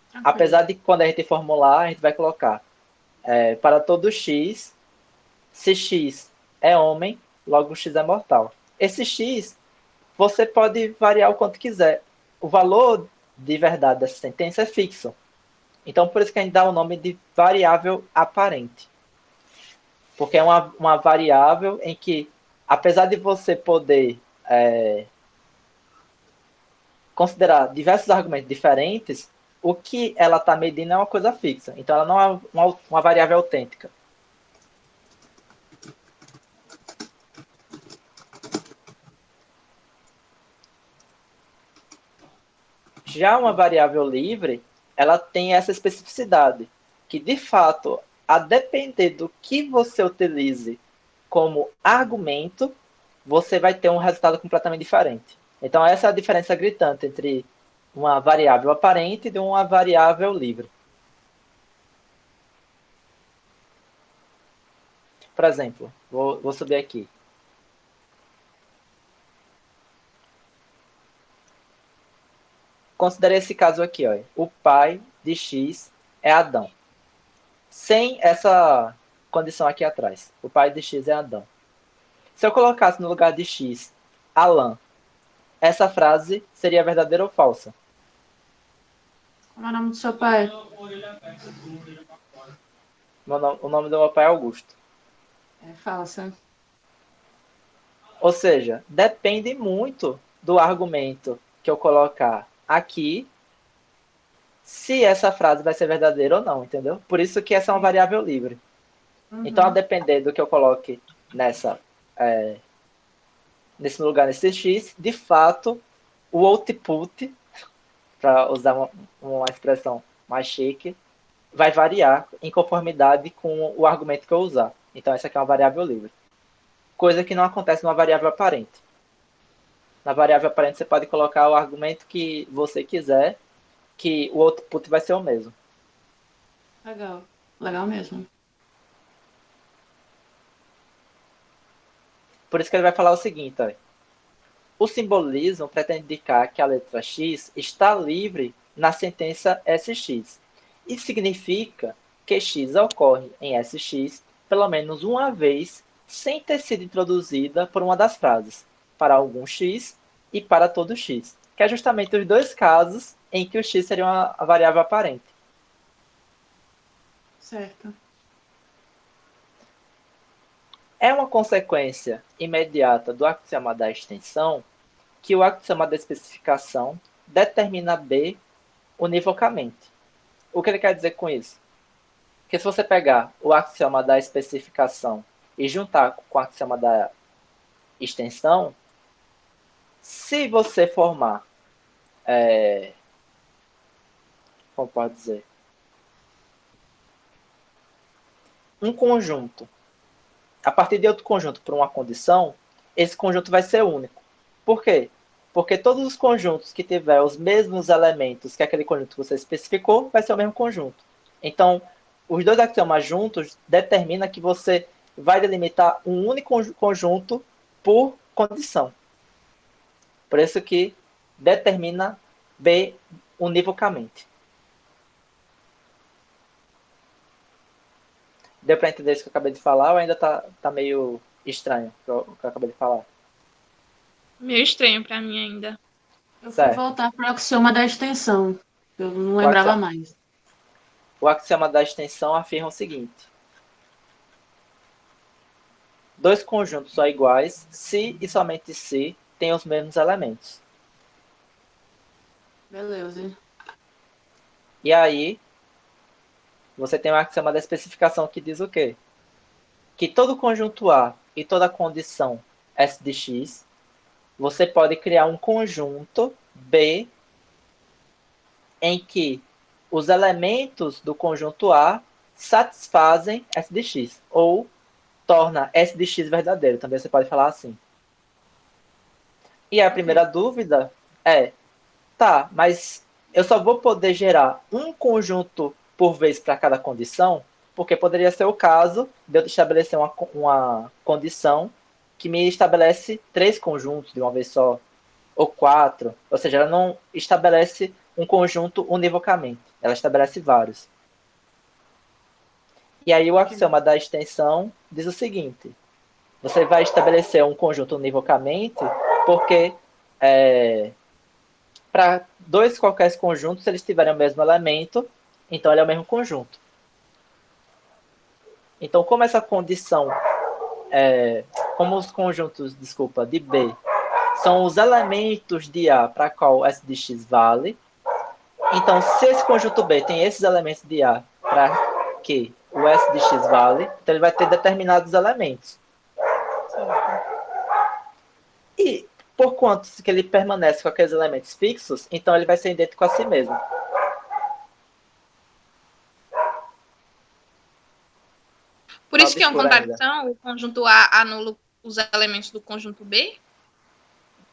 Ok. Apesar de que quando a gente formular, a gente vai colocar para todo x, se x é homem, logo x é mortal. Esse x, você pode variar o quanto quiser. O valor de verdade dessa sentença é fixo. Então, por isso que a gente dá o nome de variável aparente. Porque é uma variável em que, apesar de você poder considerar diversos argumentos diferentes, o que ela está medindo é uma coisa fixa. Então, ela não é uma variável autêntica. Já uma variável livre, ela tem essa especificidade, que de fato, a depender do que você utilize como argumento, você vai ter um resultado completamente diferente. Então, essa é a diferença gritante entre uma variável aparente e uma variável livre. Por exemplo, vou subir aqui. Considere esse caso aqui. Ó. O pai de X é Adão. Sem essa condição aqui atrás. O pai de X é Adão. Se eu colocasse no lugar de X, Alan, essa frase seria verdadeira ou falsa? Como é o nome do seu pai? O nome do meu pai é Augusto. É falsa. Ou seja, depende muito do argumento que eu colocar aqui, se essa frase vai ser verdadeira ou não, entendeu? Por isso que essa é uma variável livre. Então, a depender do que eu coloque nesse lugar, nesse X, de fato, o output, para usar uma expressão mais chique, vai variar em conformidade com o argumento que eu usar. Então, essa aqui é uma variável livre. Coisa que não acontece numa variável aparente. Na variável aparente, você pode colocar o argumento que você quiser, que o output vai ser o mesmo. Legal. Legal mesmo. Por isso que ele vai falar o seguinte, ó. O simbolismo pretende indicar que a letra X está livre na sentença SX. Isso significa que X ocorre em SX pelo menos uma vez sem ter sido introduzida por uma das frases, para algum X e para todo X, que é justamente os dois casos em que o X seria uma variável aparente. Certo. É uma consequência imediata do axioma da extensão que o axioma da especificação determina B univocamente. O que ele quer dizer com isso? Que se você pegar o axioma da especificação e juntar com o axioma da extensão, se você formar, como pode dizer, um conjunto a partir de outro conjunto por uma condição, esse conjunto vai ser único. Por quê? Porque todos os conjuntos que tiver os mesmos elementos que aquele conjunto que você especificou, vai ser o mesmo conjunto. Então, os dois axiomas juntos determina que você vai delimitar um único conjunto por condição. Por isso que determina B univocamente. Deu para entender isso que eu acabei de falar ou ainda tá meio estranho o que eu acabei de falar? Meio estranho pra mim ainda. Eu fui Certo. voltar para o axioma da extensão. Eu não O lembrava axioma, mais. o axioma da extensão afirma o seguinte: dois conjuntos são iguais se e somente se têm os mesmos elementos. Beleza. E aí, você tem o axioma da especificação que diz o quê? Que todo conjunto A e toda condição S de X, você pode criar um conjunto B em que os elementos do conjunto A satisfazem S de X, ou torna S de X verdadeiro, também você pode falar assim. E a primeira dúvida é, tá, mas eu só vou poder gerar um conjunto por vez para cada condição? Porque poderia ser o caso de eu estabelecer uma condição que me estabelece 3 conjuntos de uma vez só, ou 4. Ou seja, ela não estabelece um conjunto univocamente, ela estabelece vários. E aí o axioma da extensão diz o seguinte: você vai estabelecer um conjunto univocamente porque para dois qualquer conjuntos, se eles tiverem o mesmo elemento, então ele é o mesmo conjunto. Então, como essa condição, como os conjuntos, de B são os elementos de A para qual S de X vale, então se esse conjunto B tem esses elementos de A para que o S de X vale, então ele vai ter determinados elementos. E por quanto que ele permanece com aqueles elementos fixos, então ele vai ser idêntico a si mesmo. Por isso que é uma contradição, o conjunto A anula os elementos do conjunto B?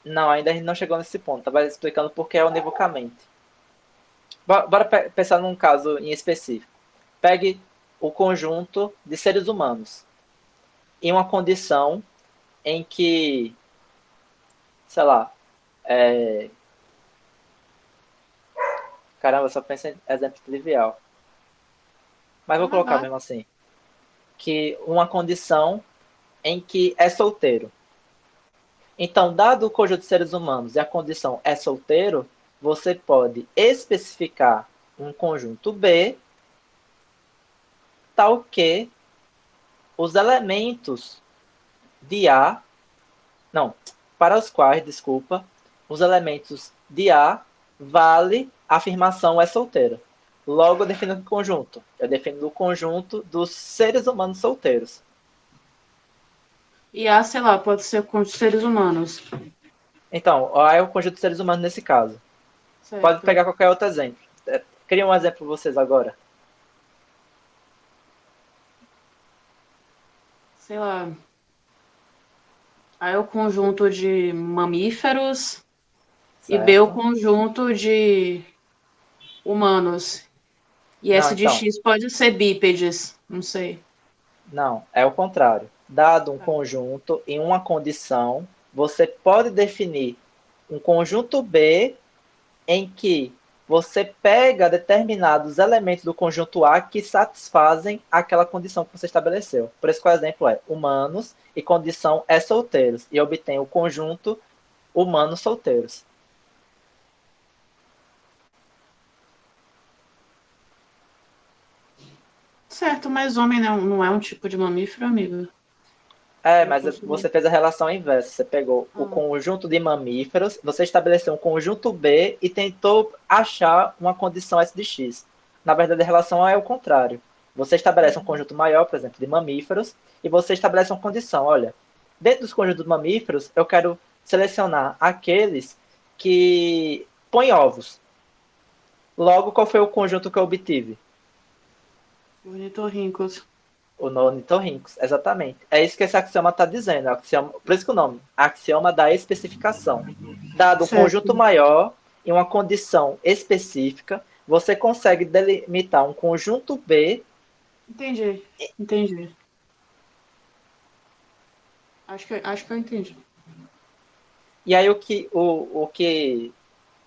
Não, ainda a gente não chegou nesse ponto. Estava explicando por que é univocamente. Bora pensar num caso em específico. Pegue o conjunto de seres humanos em uma condição em que, sei lá, caramba, eu só penso em exemplo trivial. Mas vou colocar mesmo assim. Que uma condição em que é solteiro. Então, dado o conjunto de seres humanos e a condição é solteiro, você pode especificar um conjunto B tal que os elementos de A, não, para os quais, desculpa, os elementos de A vale a afirmação é solteira. Logo, eu defino o conjunto. Eu defino o conjunto dos seres humanos solteiros. E A, sei lá, pode ser com os seres humanos. Então, A é o conjunto de seres humanos nesse caso. Certo. Pode pegar qualquer outro exemplo. Cria um exemplo vocês agora. Sei lá. A é o conjunto de mamíferos. Certo. E B é o conjunto de humanos. E S de X pode ser bípedes, não sei. Não, é o contrário. Dado um conjunto em uma condição, você pode definir um conjunto B em que você pega determinados elementos do conjunto A que satisfazem aquela condição que você estabeleceu. Por isso que o exemplo é humanos e condição é solteiros. E obtém o conjunto humanos solteiros. Certo, mas homem não é um tipo de mamífero, amigo. Mas você fez a relação inversa. Você pegou o conjunto de mamíferos, você estabeleceu um conjunto B e tentou achar uma condição S de X. Na verdade, a relação é o contrário. Você estabelece um conjunto maior, por exemplo, de mamíferos, e você estabelece uma condição. Olha, dentro dos conjuntos de mamíferos, eu quero selecionar aqueles que põem ovos. Logo, qual foi o conjunto que eu obtive? Ornitorrincos. O ornitorrincos, exatamente. É isso que esse axioma está dizendo. Axioma, por isso que o nome, axioma da especificação. Dado um conjunto maior em uma condição específica, você consegue delimitar um conjunto B. Entendi. Acho que eu entendi. E aí o que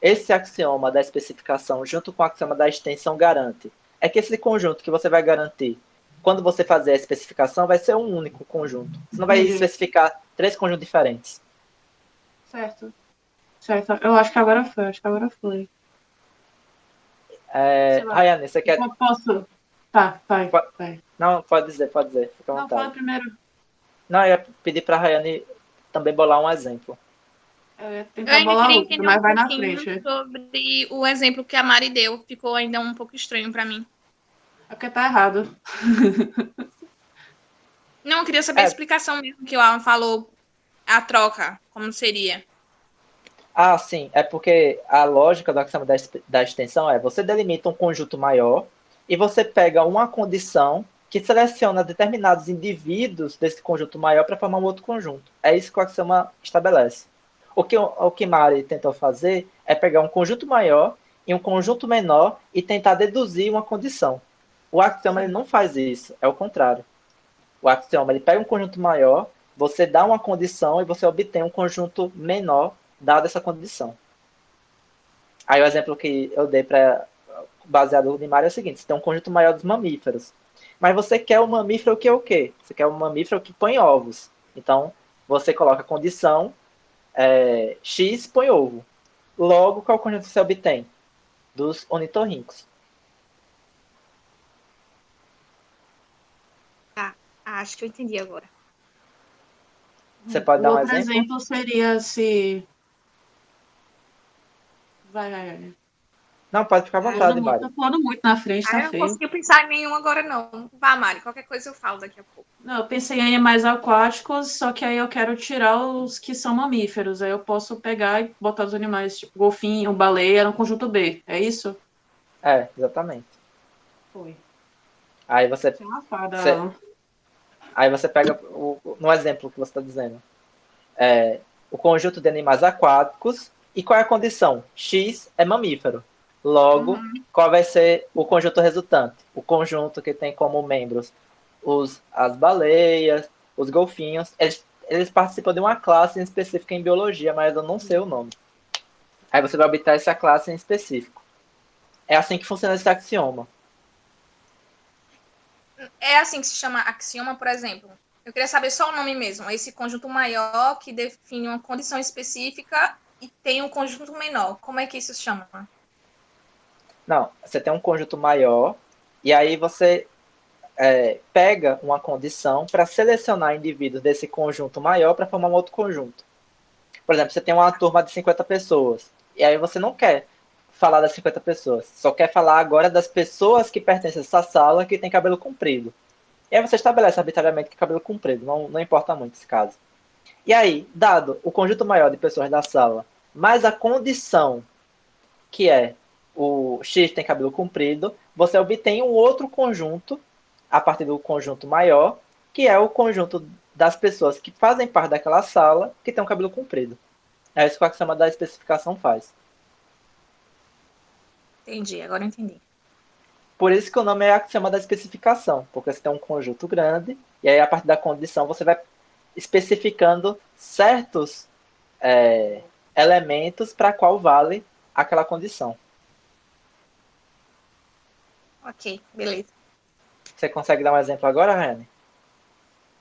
esse axioma da especificação, junto com o axioma da extensão, garante é que esse conjunto que você vai garantir quando você fazer a especificação vai ser um único conjunto. Você não vai especificar 3 conjuntos diferentes. Certo. Eu acho que agora foi. Rayane, você quer... Posso? Tá, vai. Não, pode dizer. Fica à vontade. Não, fala primeiro. Não, eu ia pedir para a Rayane também bolar um exemplo. Eu ia Eu tentar ainda bolar queria outro, entender mas um vai na pouquinho frente. sobre o exemplo que a Mari deu. Ficou ainda um pouco estranho para mim. É porque tá errado. Não, eu queria saber a É, explicação mesmo que o Alan falou, a troca, como seria. sim, é porque a lógica do axioma da extensão é você delimita um conjunto maior e você pega uma condição que seleciona determinados indivíduos desse conjunto maior para formar um outro conjunto. É isso que o axioma estabelece. O que Mari tentou fazer é pegar um conjunto maior e um conjunto menor e tentar deduzir uma condição. O axioma ele não faz isso, é o contrário. O axioma ele pega um conjunto maior, você dá uma condição e você obtém um conjunto menor dada essa condição. Aí o exemplo que eu dei para baseado no Mari é o seguinte: você tem um conjunto maior dos mamíferos, mas você quer um mamífero que é o quê? Você quer um mamífero que põe ovos. Então você coloca a condição X põe ovo. Logo, qual conjunto você obtém? Dos ornitorrincos. Tá, acho que eu entendi agora. Você pode O dar um outro exemplo? exemplo seria se. Vai. Não, pode ficar à Ah, vontade, Mari. Tá falando muito na frente, tá eu não feio. consegui pensar em nenhum agora, não. Vá, Mari, qualquer coisa eu falo daqui a pouco. Não, eu pensei em animais aquáticos, só que aí eu quero tirar os que são mamíferos. Aí eu posso pegar e botar os animais, tipo golfinho, baleia, no conjunto B. É isso? Exatamente. Foi. Aí você, Sem uma fada, você, Alan. aí você pega, no exemplo que você está dizendo, o conjunto de animais aquáticos. E qual é a condição? X é mamífero. Logo, Uhum. qual vai ser o conjunto resultante? O conjunto que tem como membros as baleias, os golfinhos. Eles participam de uma classe em específica em biologia, mas eu não sei o nome. Aí você vai obter essa classe em específico. É assim que funciona esse axioma. É assim que se chama axioma, por exemplo. Eu queria saber só o nome mesmo. Esse conjunto maior que define uma condição específica e tem um conjunto menor. Como é que isso se chama? Não, você tem um conjunto maior e aí você pega uma condição para selecionar indivíduos desse conjunto maior para formar um outro conjunto. Por exemplo, você tem uma turma de 50 pessoas e aí você não quer falar das 50 pessoas, só quer falar agora das pessoas que pertencem a essa sala que tem cabelo comprido. E aí você estabelece arbitrariamente que cabelo comprido, não importa muito esse caso. E aí, dado o conjunto maior de pessoas da sala, mais a condição que é o X tem cabelo comprido, você obtém um outro conjunto a partir do conjunto maior, que é o conjunto das pessoas que fazem parte daquela sala que tem um cabelo comprido. É isso que o axioma da especificação faz. Entendi, agora eu entendi. Por isso que o nome é axioma da especificação, porque você tem um conjunto grande, e aí a partir da condição você vai especificando certos elementos para qual vale aquela condição. Ok, beleza. Você consegue dar um exemplo agora, Rani?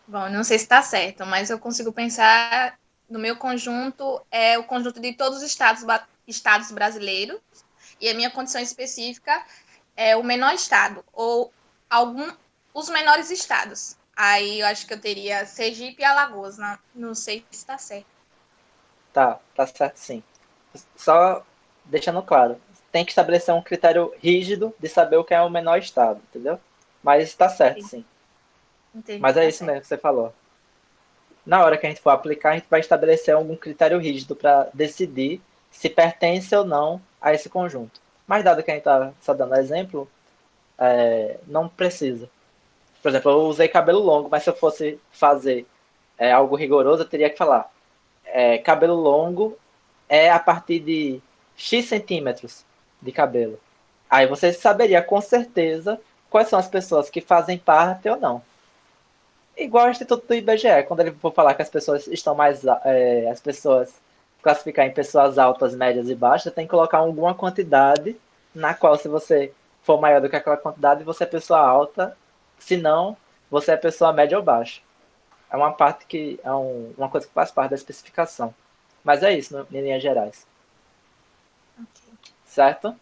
Bom, não sei se está certo, mas eu consigo pensar no meu conjunto, é o conjunto de todos os estados brasileiros, e a minha condição específica é o menor estado, ou os menores estados. Aí eu acho que eu teria Sergipe e Alagoas, não sei se está certo. Tá certo sim. Só deixando claro, tem que estabelecer um critério rígido de saber o que é o menor estado, entendeu? Mas está certo sim. Entendi, Mas é tá isso certo. mesmo que você falou. Na hora que a gente for aplicar, a gente vai estabelecer algum critério rígido para decidir se pertence ou não a esse conjunto. Mas dado que a gente está só dando exemplo, não precisa. Por exemplo, eu usei cabelo longo, mas se eu fosse fazer algo rigoroso, eu teria que falar cabelo longo é a partir de X centímetros de cabelo. Aí você saberia com certeza quais são as pessoas que fazem parte ou não. Igual o Instituto do IBGE, quando ele for falar que as pessoas estão mais. As pessoas classificar em pessoas altas, médias e baixas, tem que colocar alguma quantidade na qual, se você for maior do que aquela quantidade, você é pessoa alta, se não, você é pessoa média ou baixa. É uma parte que é uma coisa que faz parte da especificação. Mas é isso, em linhas gerais. Ok, Certo?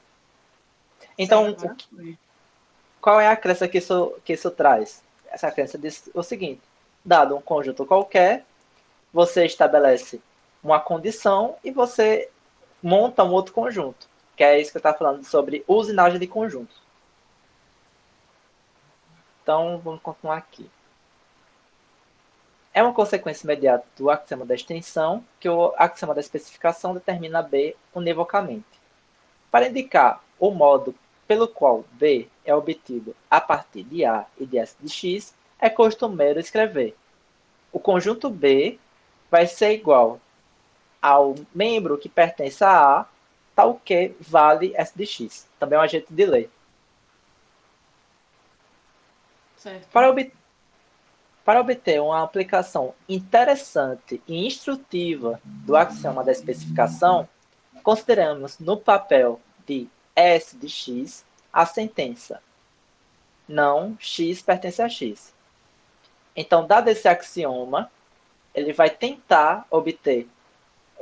Então, certo. qual é a crença que isso traz? Essa crença diz o seguinte: dado um conjunto qualquer, você estabelece uma condição e você monta um outro conjunto, que é isso que eu estava falando sobre usinagem de conjuntos. Então, vamos continuar aqui. É uma consequência imediata do axioma da extensão que o axioma da especificação determina B univocamente. Para indicar o modo pelo qual B é obtido a partir de A e de S de X, é costumeiro escrever: o conjunto B vai ser igual ao membro que pertence a A, tal que vale S de X. Também é um jeito de ler. Certo. Para obter uma aplicação interessante e instrutiva do axioma da especificação, consideramos no papel de S de X a sentença: não X pertence a X. Então, dado esse axioma, ele vai tentar obter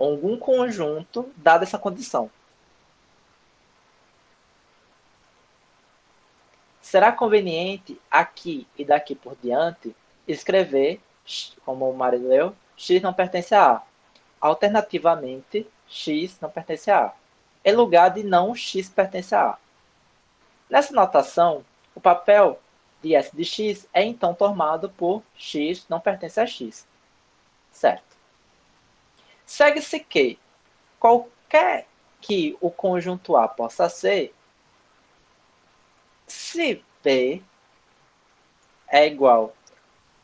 algum conjunto dada essa condição. Será conveniente, aqui e daqui por diante, escrever, como o Mário leu, X não pertence a A. Alternativamente, X não pertence a A, em lugar de não X pertence a A. Nessa notação, o papel de S de X é então tomado por X não pertence a X. Certo. Segue-se que, qualquer que o conjunto A possa ser, se B é igual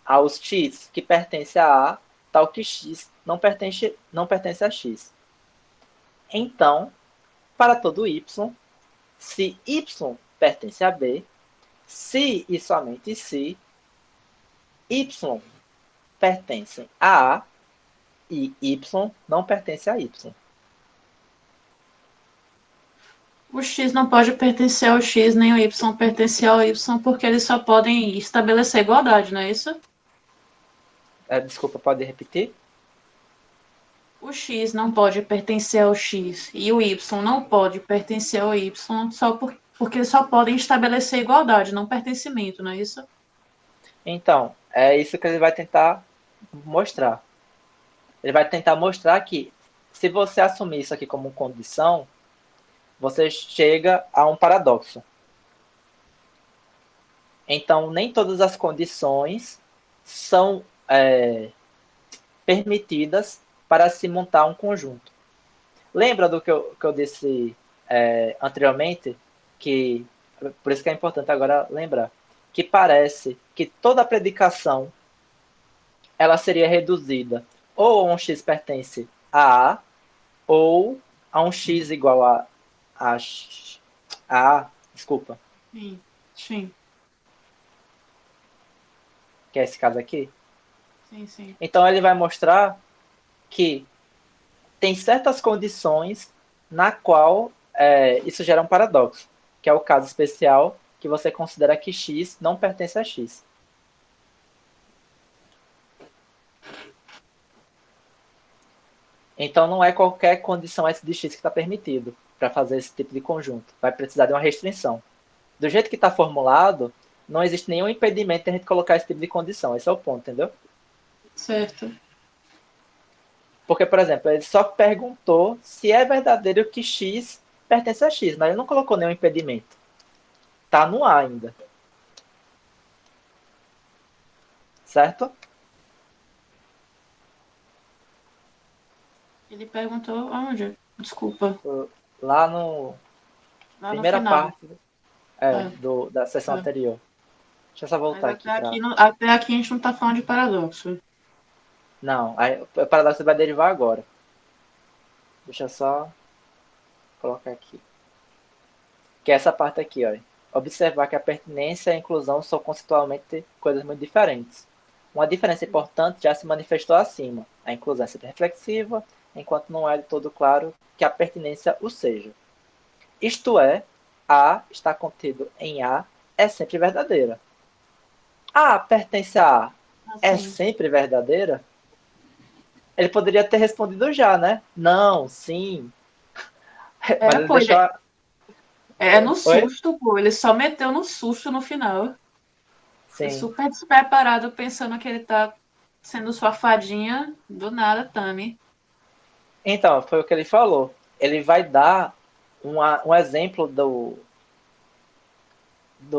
aos X que pertence a A, tal que X não pertence a X. Então, para todo Y, se Y pertence a B, se e somente se Y pertence a A e Y não pertence a Y. O X não pode pertencer ao X, nem o Y pertencer ao Y, porque eles só podem estabelecer igualdade, não é isso? Desculpa, pode repetir? O X não pode pertencer ao X e o Y não pode pertencer ao Y porque eles só podem estabelecer igualdade, não pertencimento, não é isso? Então, é isso que ele vai tentar mostrar. Ele vai tentar mostrar que, se você assumir isso aqui como condição, você chega a um paradoxo. Então, nem todas as condições são permitidas para se montar um conjunto. Lembra do que eu disse anteriormente? Que, por isso que é importante agora lembrar, que parece que toda predicação ela seria reduzida ou a um x pertence a A, ou a um x igual a desculpa, Sim, sim, que é esse caso aqui. sim. Então ele vai mostrar que tem certas condições na qual isso gera um paradoxo, que é o caso especial que você considera que x não pertence a x. Então não é qualquer condição S de x que está permitido para fazer esse tipo de conjunto. Vai precisar de uma restrição. Do jeito que está formulado, não existe nenhum impedimento de a gente colocar esse tipo de condição. Esse é o ponto, entendeu? Certo. Porque, por exemplo, ele só perguntou se é verdadeiro que x pertence a x, mas ele não colocou nenhum impedimento. Está no A ainda. Certo? Ele perguntou onde? Desculpa. Lá no Lá no primeira final. parte da sessão É. anterior. Deixa eu só Mas voltar até aqui para. aqui, até aqui a gente não tá falando de paradoxo. Não, o paradoxo vai derivar agora. Deixa eu só colocar aqui. Que é essa parte aqui, ó. Observar que a pertinência e a inclusão são conceitualmente coisas muito diferentes. Uma diferença importante já se manifestou acima. A inclusão é sempre reflexiva, enquanto não é de todo claro que a pertinência o seja. Isto é, A está contido em A é sempre verdadeira. A pertence a A é Assim. sempre verdadeira? Ele poderia ter respondido já, né? Não, sim. Mas ele Pô, deixou. é no Oi? susto, pô. Ele só meteu no susto no final. Foi Sim. super despreparado, pensando que ele tá Sendo sua fadinha, do nada, Tami. Então, foi o que ele falou. Ele vai dar um exemplo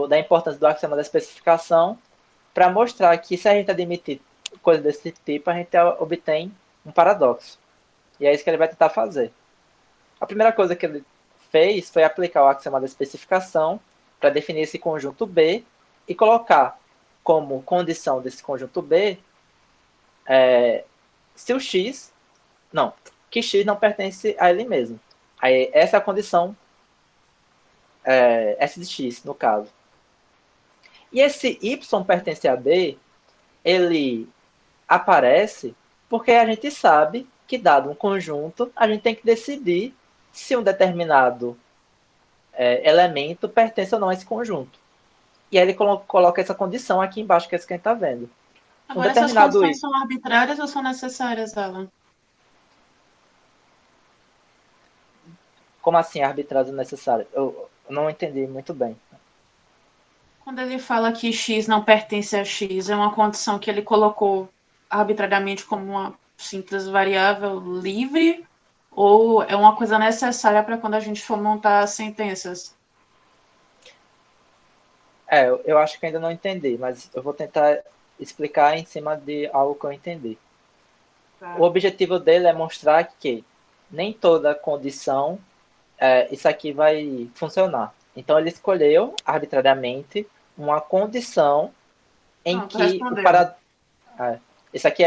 da importância do axioma da especificação para mostrar que se a gente admitir coisas desse tipo, a gente obtém um paradoxo. E é isso que ele vai tentar fazer. A primeira coisa que ele fez foi aplicar o axioma da especificação para definir esse conjunto B e colocar como condição desse conjunto B se o X, não, que X não pertence a ele mesmo. Aí, essa é a condição S de X, no caso. E esse Y pertence a B, ele aparece porque a gente sabe que, dado um conjunto, a gente tem que decidir se um determinado elemento pertence ou não a esse conjunto. E aí ele coloca essa condição aqui embaixo, que é isso que a gente está vendo. Agora, essas condições são arbitrárias ou são necessárias, Alan? Como assim arbitrário necessário? Eu não entendi muito bem. Quando ele fala que X não pertence a X, é uma condição que ele colocou arbitrariamente como uma simples variável livre ou é uma coisa necessária para quando a gente for montar sentenças? Eu acho que ainda não entendi, mas eu vou tentar explicar em cima de algo que eu entendi. Tá. O objetivo dele é mostrar que nem toda condição isso aqui vai funcionar. Então ele escolheu arbitrariamente uma condição em Pronto, que respondeu. isso aqui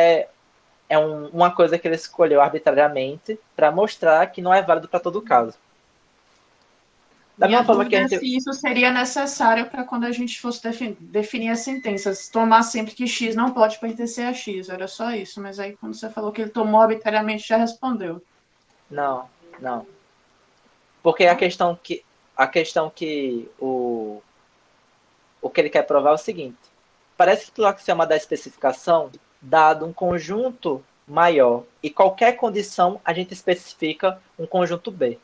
uma coisa que ele escolheu arbitrariamente para mostrar que não é válido para todo caso. Da Minha mesma forma que a dúvida é gente. se isso seria necessário para quando a gente fosse definir as sentenças. Tomar sempre que X não pode pertencer a X. Era só isso. Mas aí, quando você falou que ele tomou arbitrariamente, já respondeu. Não, não. Porque a questão que o que ele quer provar é o seguinte: parece que o axioma da especificação, dado um conjunto maior e qualquer condição, a gente especifica um conjunto B.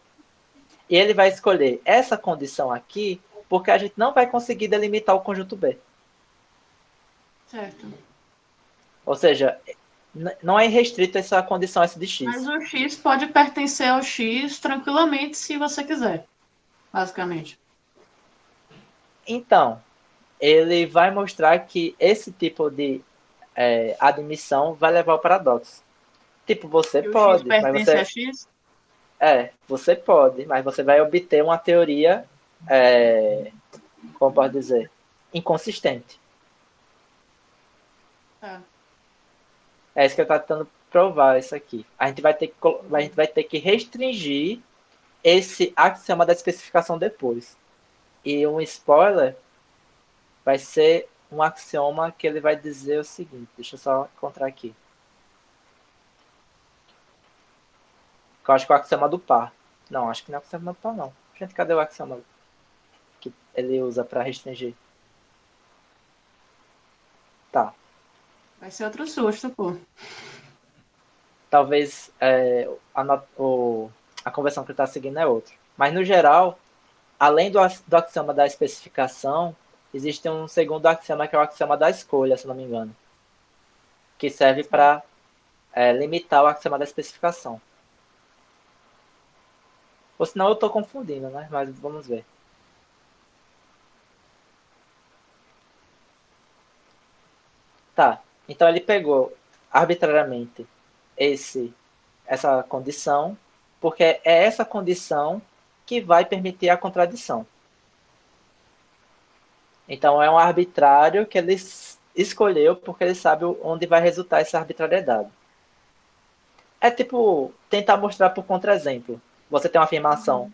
E ele vai escolher essa condição aqui porque a gente não vai conseguir delimitar o conjunto B. Certo. Ou seja, não é restrito essa condição S de Mas X. o X pode pertencer ao X tranquilamente se você quiser, basicamente. Então, ele vai mostrar que esse tipo de admissão vai levar ao paradoxo. Tipo, você E o X pode, mas pertence a você. X? Você pode, mas você vai obter uma teoria, como pode dizer, inconsistente. Tá. É isso que eu estou tentando provar isso aqui. A gente vai ter que restringir esse axioma da especificação depois. E um spoiler vai ser um axioma que ele vai dizer o seguinte. Deixa eu só encontrar aqui. Que eu acho que é o axioma do par. Não, acho que não é o axioma do par, não. Gente, cadê o axioma que ele usa para restringir? Tá. Vai ser outro susto, pô. Talvez a conversão que ele está seguindo é outra. Mas, no geral, além do axioma da especificação, existe um segundo axioma que é o axioma da escolha, se não me engano. Que serve para limitar o axioma da especificação. Ou senão eu estou confundindo, né? Mas vamos ver. Tá. Então ele pegou arbitrariamente essa condição, porque é essa condição que vai permitir a contradição. Então é um arbitrário que ele escolheu porque ele sabe onde vai resultar essa arbitrariedade. É tipo tentar mostrar por contra-exemplo. Você tem uma afirmação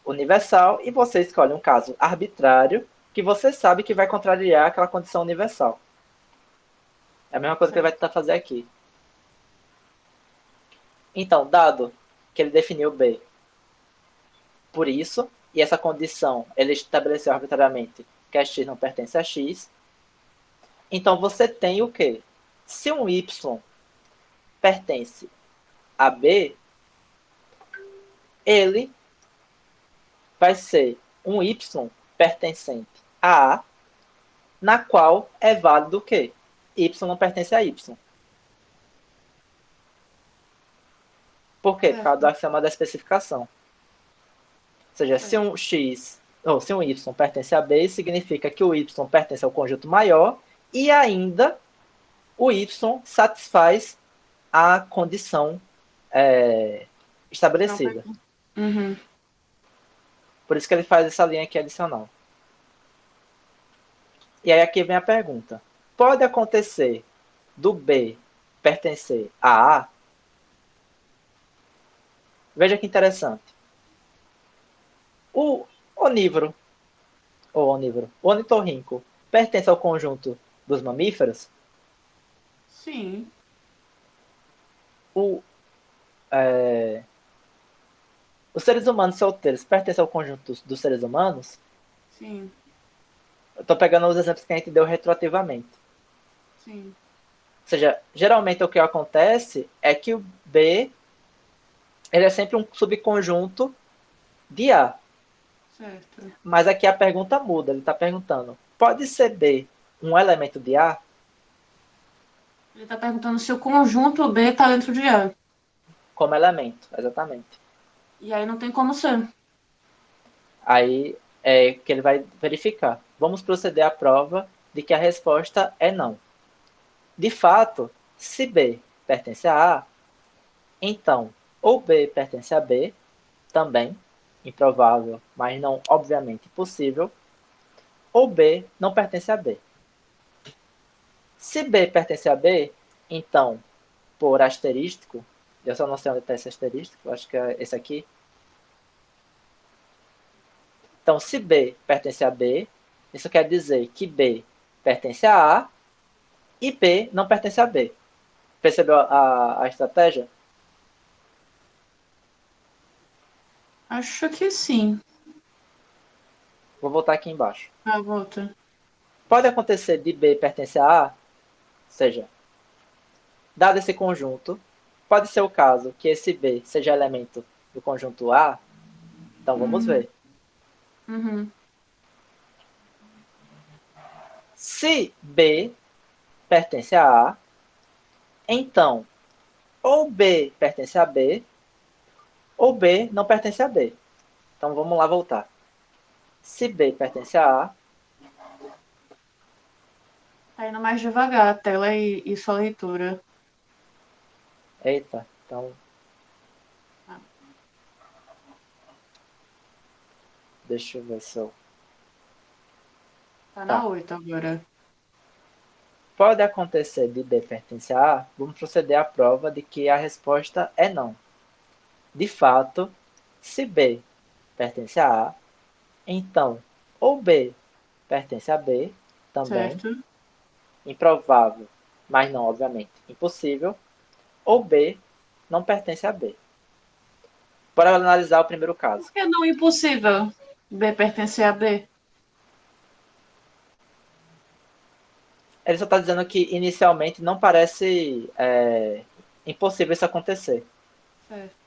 universal e você escolhe um caso arbitrário que você sabe que vai contrariar aquela condição universal. É a mesma coisa que ele vai tentar fazer aqui. Então, dado que ele definiu B por isso, e essa condição ele estabeleceu arbitrariamente que a x não pertence a x, então você tem o quê? Se um y pertence a B, ele vai ser um y pertencente a A, na qual é válido o quê? Y não pertence a Y. Por quê? Por causa do axioma da especificação. Ou seja, se um x, ou se um y pertence a B, significa que o y pertence ao conjunto maior e ainda o y satisfaz a condição estabelecida. Uhum. Por isso que ele faz essa linha aqui adicional. E aí aqui vem a pergunta. Pode acontecer do B pertencer a A? Veja que interessante. O onívoro, o ornitorrinco, pertence ao conjunto dos mamíferos? Sim. Os seres humanos solteiros pertencem ao conjunto dos seres humanos? Sim. Eu estou pegando os exemplos que a gente deu retroativamente. Sim. Ou seja, geralmente o que acontece é que o B ele é sempre um subconjunto de A. Certo. Mas aqui a pergunta muda. Ele está perguntando, pode ser B um elemento de A? Ele está perguntando se o conjunto B está dentro de A. Como elemento, exatamente. E aí não tem como ser. Aí é que ele vai verificar. Vamos proceder à prova de que a resposta é não. De fato, se B pertence a A, então ou B pertence a B, também, improvável, mas não obviamente possível, ou B não pertence a B. Se B pertence a B, então, por asterístico, eu só não sei onde está esse asterístico, acho que é esse aqui. Então, se B pertence a B, isso quer dizer que B pertence a A e B não pertence a B. Percebeu a estratégia? Acho que sim. Vou voltar aqui embaixo. Volta. Pode acontecer de B pertencer a A, ou seja, dado esse conjunto, pode ser o caso que esse B seja elemento do conjunto A. Então vamos ver. Uhum. Se B pertence a A, então ou B pertence a B, ou B não pertence a B. Então vamos lá voltar. Se B pertence a A, Tá indo mais devagar a tela e sua leitura. eita, então deixa eu ver se eu... Tá na Tá. 8 agora. Pode acontecer de B pertencer a A, vamos proceder à prova de que a resposta é não. De fato, se B pertence a A, então ou B pertence a B, também, Certo. improvável, mas não, obviamente, impossível, ou B não pertence a B. Bora analisar o primeiro caso. Por que não impossível B pertencer a B? Ele só está dizendo que inicialmente não parece impossível isso acontecer. Certo.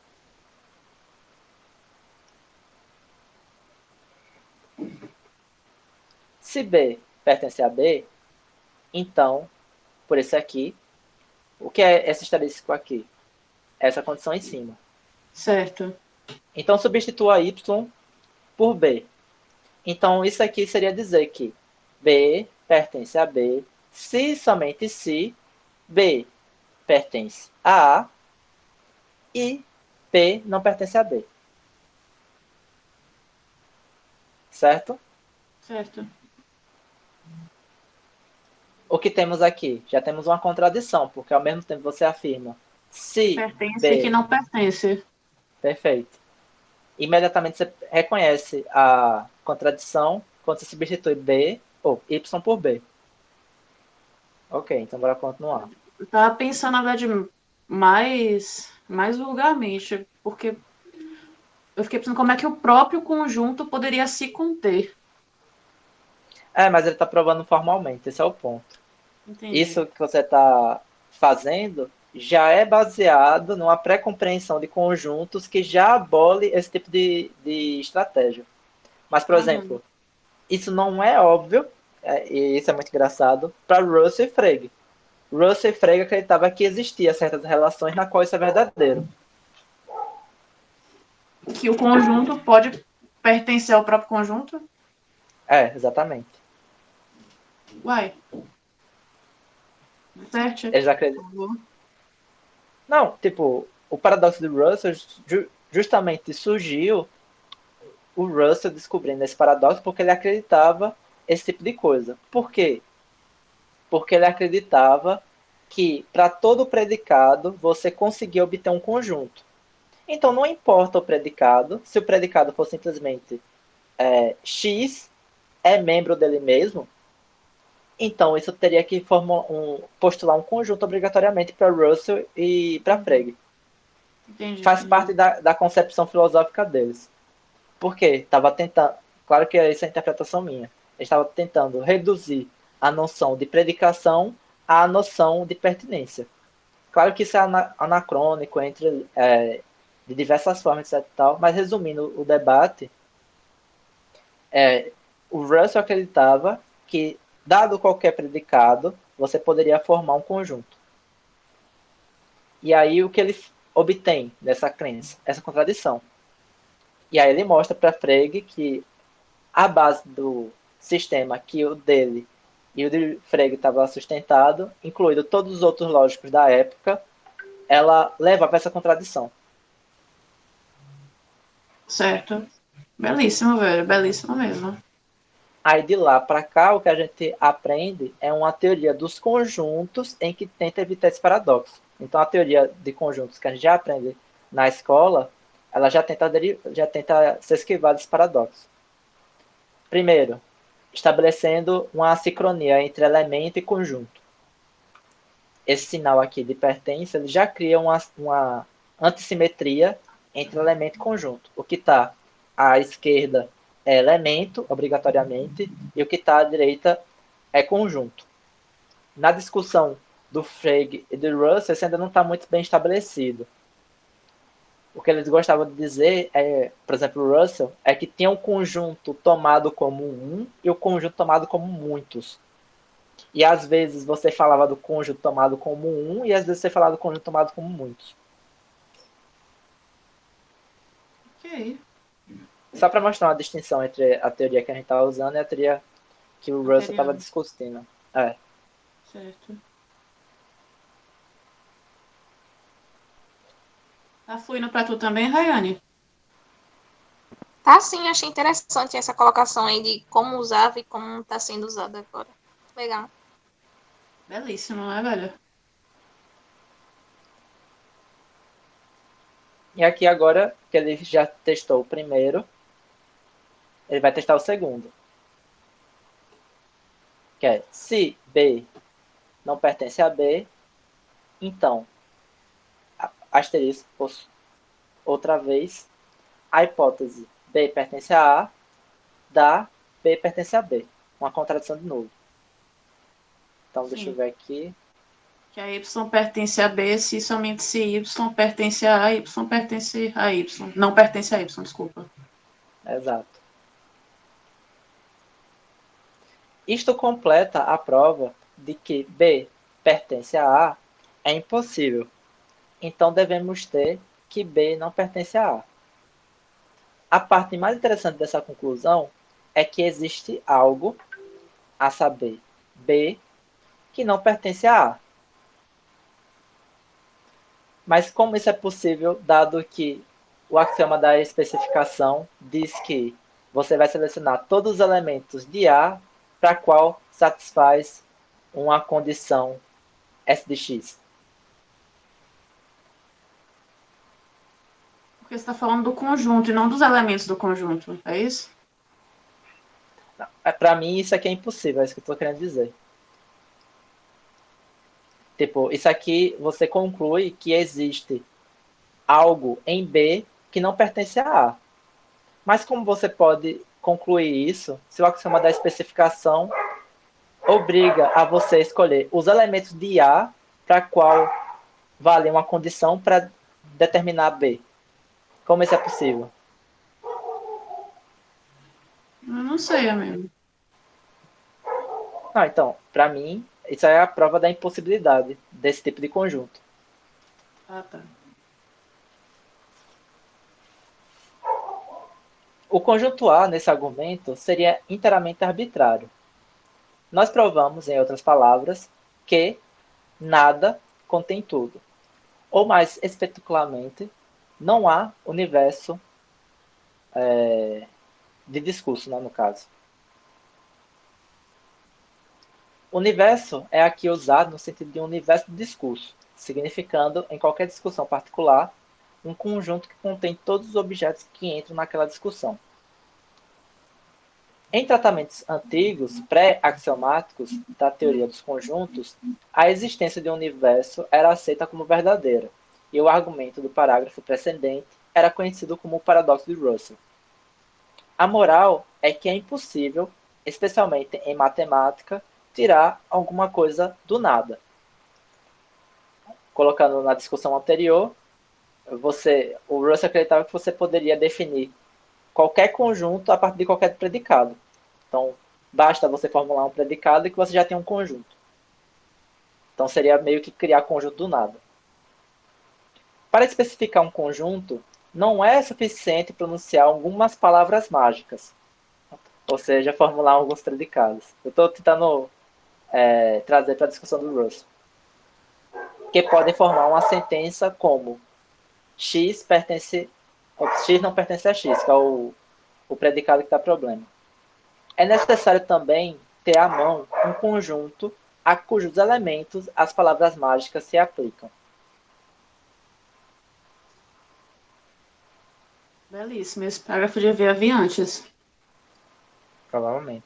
Se B pertence a B, então, por esse aqui, o que é esse estatístico aqui? Essa condição em cima. Certo. Então, substitua Y por B. Então, isso aqui seria dizer que B pertence a B se somente se B pertence a A e B não pertence a B. Certo? Certo. O que temos aqui? Já temos uma contradição, porque ao mesmo tempo você afirma se Pertence B... que não pertence. Perfeito. Imediatamente você reconhece a contradição quando você substitui B ou Y por B. Ok, então bora continuar. Eu tava pensando, na verdade, mais vulgarmente, porque eu fiquei pensando como é que o próprio conjunto poderia se conter. Mas ele está provando formalmente, esse é o ponto. Entendi. Isso que você está fazendo já é baseado numa pré-compreensão de conjuntos que já abole esse tipo de estratégia. Mas, por exemplo, isso não é óbvio, e isso é muito engraçado, para Russell e Frege. Russell e Frege acreditavam que existia certas relações na qual isso é verdadeiro. Que o conjunto pode pertencer ao próprio conjunto? Exatamente. Uai. Certo? Eles acreditam. Não, tipo, o paradoxo do Russell justamente surgiu o Russell descobrindo esse paradoxo porque ele acreditava esse tipo de coisa. Por quê? Porque ele acreditava que para todo predicado você conseguia obter um conjunto. Então não importa o predicado, se o predicado for simplesmente X é membro dele mesmo, então isso teria que postular um conjunto obrigatoriamente para Russell e para Frege. Entendi. Faz parte da concepção filosófica deles. Porque estava tentando, claro que essa é a interpretação minha, estava tentando reduzir a noção de predicação à noção de pertinência. Claro que isso é anacrônico de diversas formas, etc. Tal, mas resumindo o debate, o Russell acreditava que, dado qualquer predicado, você poderia formar um conjunto. E aí o que ele obtém dessa crença? Essa contradição. E aí ele mostra para Frege que a base do sistema que o dele e o de Frege estava sustentado, incluindo todos os outros lógicos da época, ela leva para essa contradição. Certo. Belíssimo, velho. Belíssimo mesmo. Aí de lá para cá, o que a gente aprende é uma teoria dos conjuntos em que tenta evitar esse paradoxo. Então a teoria de conjuntos que a gente já aprende na escola, ela já tenta se esquivar desse paradoxo. Primeiro, estabelecendo uma sincronia entre elemento e conjunto. Esse sinal aqui de pertença ele já cria uma antissimetria entre elemento e conjunto. O que está à esquerda é elemento, obrigatoriamente, e o que está à direita é conjunto. Na discussão do Frege e do Russell, isso ainda não está muito bem estabelecido. O que eles gostavam de dizer, por exemplo, o Russell, é que tinha um conjunto tomado como um e o conjunto tomado como muitos. E às vezes você falava do conjunto tomado como um e às vezes você falava do conjunto tomado como muitos. Ok. Só para mostrar uma distinção entre a teoria que a gente estava usando e a teoria que o Russell estava discutindo. Certo. Tá fluindo pra tu também, Rayane? Tá sim, achei interessante essa colocação aí de como usava e como está sendo usada agora. Legal. Belíssimo, né, velho? E aqui agora, que ele já testou o primeiro, ele vai testar o segundo. Que é, se B não pertence a B, então, asterisco, outra vez, a hipótese B pertence a A dá B pertence a B. Uma contradição de novo. Então, Sim. deixa eu ver aqui. Que a Y pertence a B, se somente se Y pertence a Y pertence a Y. Não pertence a Y, desculpa. Exato. Isto completa a prova de que B pertence a A é impossível. Então devemos ter que B não pertence a A. A parte mais interessante dessa conclusão é que existe algo, a saber, B, que não pertence a A. Mas como isso é possível, dado que o axioma da especificação diz que você vai selecionar todos os elementos de A para qual satisfaz uma condição S de X. Porque você está falando do conjunto e não dos elementos do conjunto, é isso? Para mim, isso aqui é impossível, é isso que eu estou querendo dizer. Tipo, isso aqui você conclui que existe algo em B que não pertence a A. Mas como você pode concluir isso se o axioma da especificação obriga a você escolher os elementos de A para qual vale uma condição para determinar B? Como isso é possível? Eu não sei, amigo. Não, então, para mim, isso é a prova da impossibilidade desse tipo de conjunto. Ah, tá. O conjunto A, nesse argumento, seria inteiramente arbitrário. Nós provamos, em outras palavras, que nada contém tudo. Ou mais espetacularmente, não há universo de discurso, né, no caso. Universo é aqui usado no sentido de universo de discurso, significando, em qualquer discussão particular, um conjunto que contém todos os objetos que entram naquela discussão. Em tratamentos antigos, pré-axiomáticos da teoria dos conjuntos, a existência de um universo era aceita como verdadeira, e o argumento do parágrafo precedente era conhecido como o paradoxo de Russell. A moral é que é impossível, especialmente em matemática, tirar alguma coisa do nada. Colocando na discussão anterior, o Russell acreditava que você poderia definir qualquer conjunto a partir de qualquer predicado. Então, basta você formular um predicado e que você já tem um conjunto. Então, seria meio que criar conjunto do nada. Para especificar um conjunto, não é suficiente pronunciar algumas palavras mágicas, ou seja, formular alguns predicados. Eu estou tentando trazer para a discussão do Russell, que podem formar uma sentença como X não pertence a X, que é o predicado que dá problema. É necessário também ter à mão um conjunto a cujos elementos as palavras mágicas se aplicam. Belíssimo. Esse parágrafo devia vir antes. Provavelmente.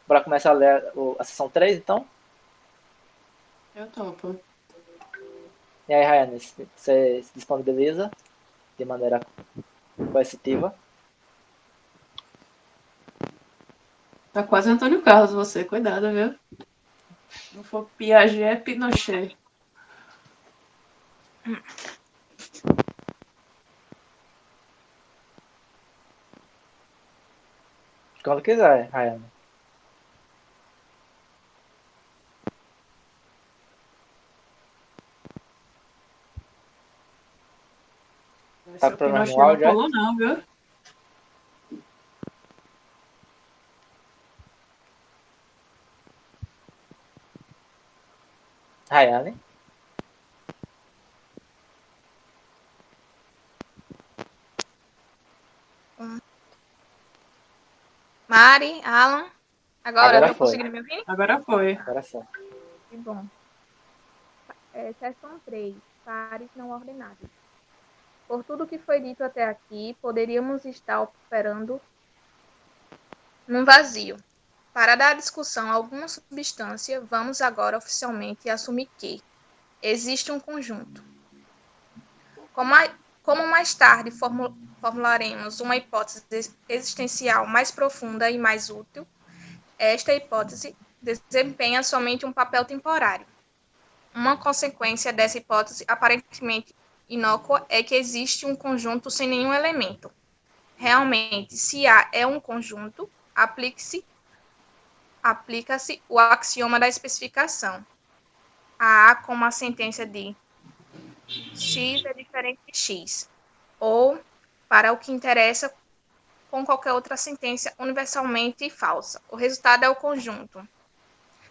Bora começar a ler a seção 3, então? Eu topo. E aí, Rayane, você se disponibiliza de maneira coercitiva? Tá quase Antônio Carlos você, cuidado, viu? Não for Piaget, é Pinochet. Quando quiser, Rayane. Tá Esse com o problema no Pinochet não áudio, é? colou não, viu? Rayane? Mari, Alan, agora Agora estão foi. conseguindo me ouvir? Agora foi. Agora sim. Que bom. Seção 3. Pares não ordenados. Por tudo que foi dito até aqui, poderíamos estar operando num vazio. Para dar à discussão alguma substância, vamos agora oficialmente assumir que existe um conjunto. Como mais tarde formularemos uma hipótese existencial mais profunda e mais útil, esta hipótese desempenha somente um papel temporário. Uma consequência dessa hipótese aparentemente inócua é que existe um conjunto sem nenhum elemento. Realmente, se A é um conjunto, aplica-se o axioma da especificação. A como a sentença de X é diferente de X, ou, para o que interessa, com qualquer outra sentença universalmente falsa. O resultado é o conjunto.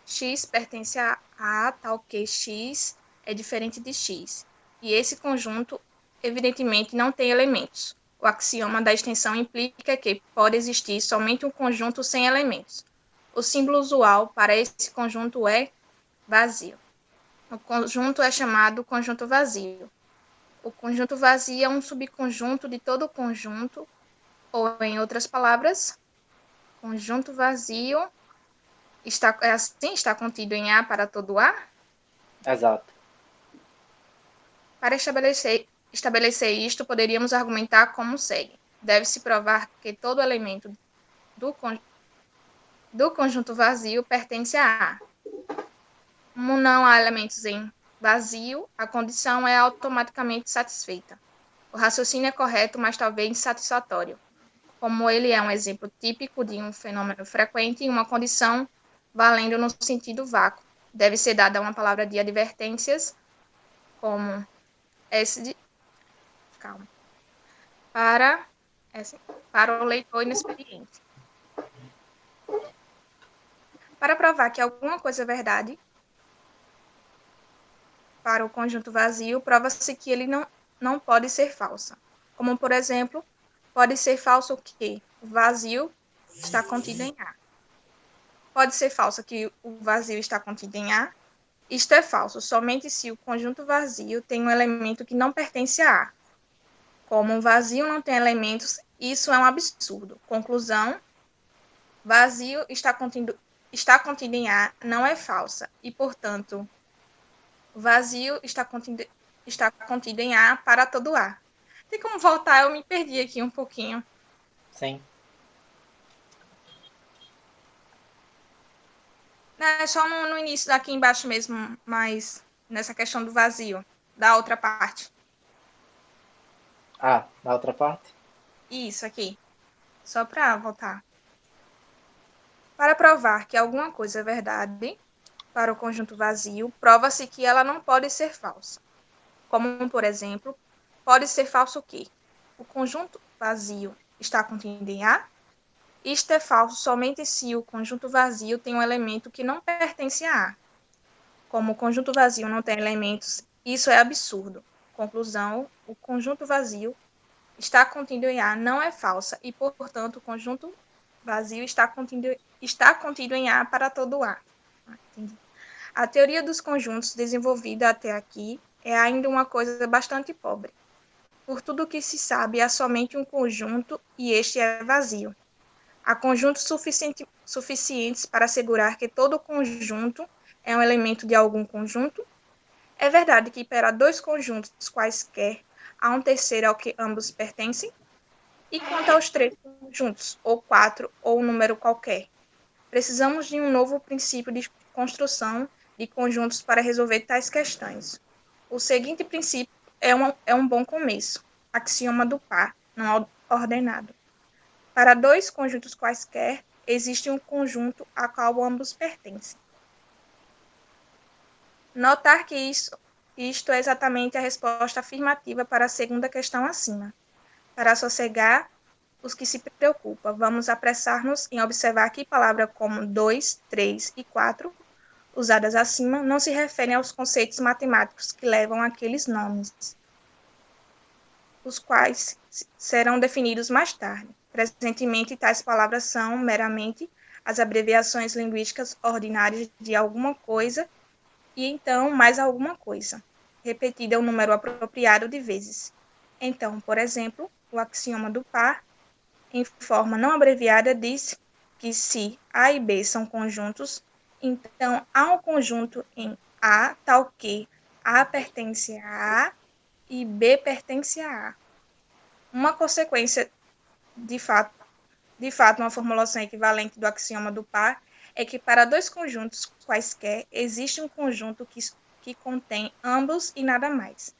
X pertence a A, tal que X é diferente de X. E esse conjunto, evidentemente, não tem elementos. O axioma da extensão implica que pode existir somente um conjunto sem elementos. O símbolo usual para esse conjunto é vazio. O conjunto é chamado conjunto vazio. O conjunto vazio é um subconjunto de todo o conjunto, ou, em outras palavras, conjunto vazio está contido em A para todo A? Exato. Para estabelecer isto, poderíamos argumentar como segue. Deve-se provar que todo elemento do conjunto vazio pertence a A. Como não há elementos em vazio, a condição é automaticamente satisfeita. O raciocínio é correto, mas talvez insatisfatório. Como ele é um exemplo típico de um fenômeno frequente em uma condição valendo no sentido vácuo, deve ser dada uma palavra de advertências, como S de... Calma. Para para o leitor inexperiente. Para provar que alguma coisa é verdade, para o conjunto vazio, prova-se que ele não pode ser falsa. Como, por exemplo, pode ser falso que o vazio está contido em A. Pode ser falso que o vazio está contido em A. Isto é falso somente se o conjunto vazio tem um elemento que não pertence a A. Como um vazio não tem elementos, isso é um absurdo. Conclusão: vazio está contido em A não é falsa e, portanto, vazio está contido em A para todo A. Tem como voltar? Eu me perdi aqui um pouquinho. Sim. É só no início daqui embaixo mesmo, mas nessa questão do vazio, da outra parte. Ah, na outra parte? Isso aqui. Só para voltar. Para provar que alguma coisa é verdade, para o conjunto vazio, prova-se que ela não pode ser falsa. Como, por exemplo, pode ser falso que o conjunto vazio está contido em A. Isto é falso somente se o conjunto vazio tem um elemento que não pertence a A. Como o conjunto vazio não tem elementos, isso é absurdo. Conclusão: o conjunto vazio está contido em A não é falsa e, portanto, o conjunto vazio está contido em A para todo A. Entendi. A teoria dos conjuntos desenvolvida até aqui é ainda uma coisa bastante pobre. Por tudo que se sabe, há somente um conjunto e este é vazio. Há conjuntos suficientes para assegurar que todo conjunto é um elemento de algum conjunto. É verdade que para dois conjuntos quaisquer, há um terceiro ao que ambos pertencem. E quanto aos três conjuntos, ou quatro, ou um número qualquer, precisamos de um novo princípio de construção de conjuntos para resolver tais questões. O seguinte princípio é um bom começo: axioma do par não ordenado. Para dois conjuntos quaisquer, existe um conjunto a qual ambos pertencem. Notar que isto é exatamente a resposta afirmativa para a segunda questão acima. Para sossegar os que se preocupam, vamos apressar-nos em observar que palavras como 2, 3 e 4, usadas acima, não se referem aos conceitos matemáticos que levam aqueles nomes, os quais serão definidos mais tarde. Presentemente, tais palavras são meramente as abreviações linguísticas ordinárias de alguma coisa e então mais alguma coisa, repetida um número apropriado de vezes. Então, por exemplo, o axioma do par, em forma não abreviada, diz que se A e B são conjuntos, então há um conjunto em A tal que A pertence a A e B pertence a A. Uma consequência, de fato, uma formulação equivalente do axioma do par é que para dois conjuntos quaisquer existe um conjunto que contém ambos e nada mais.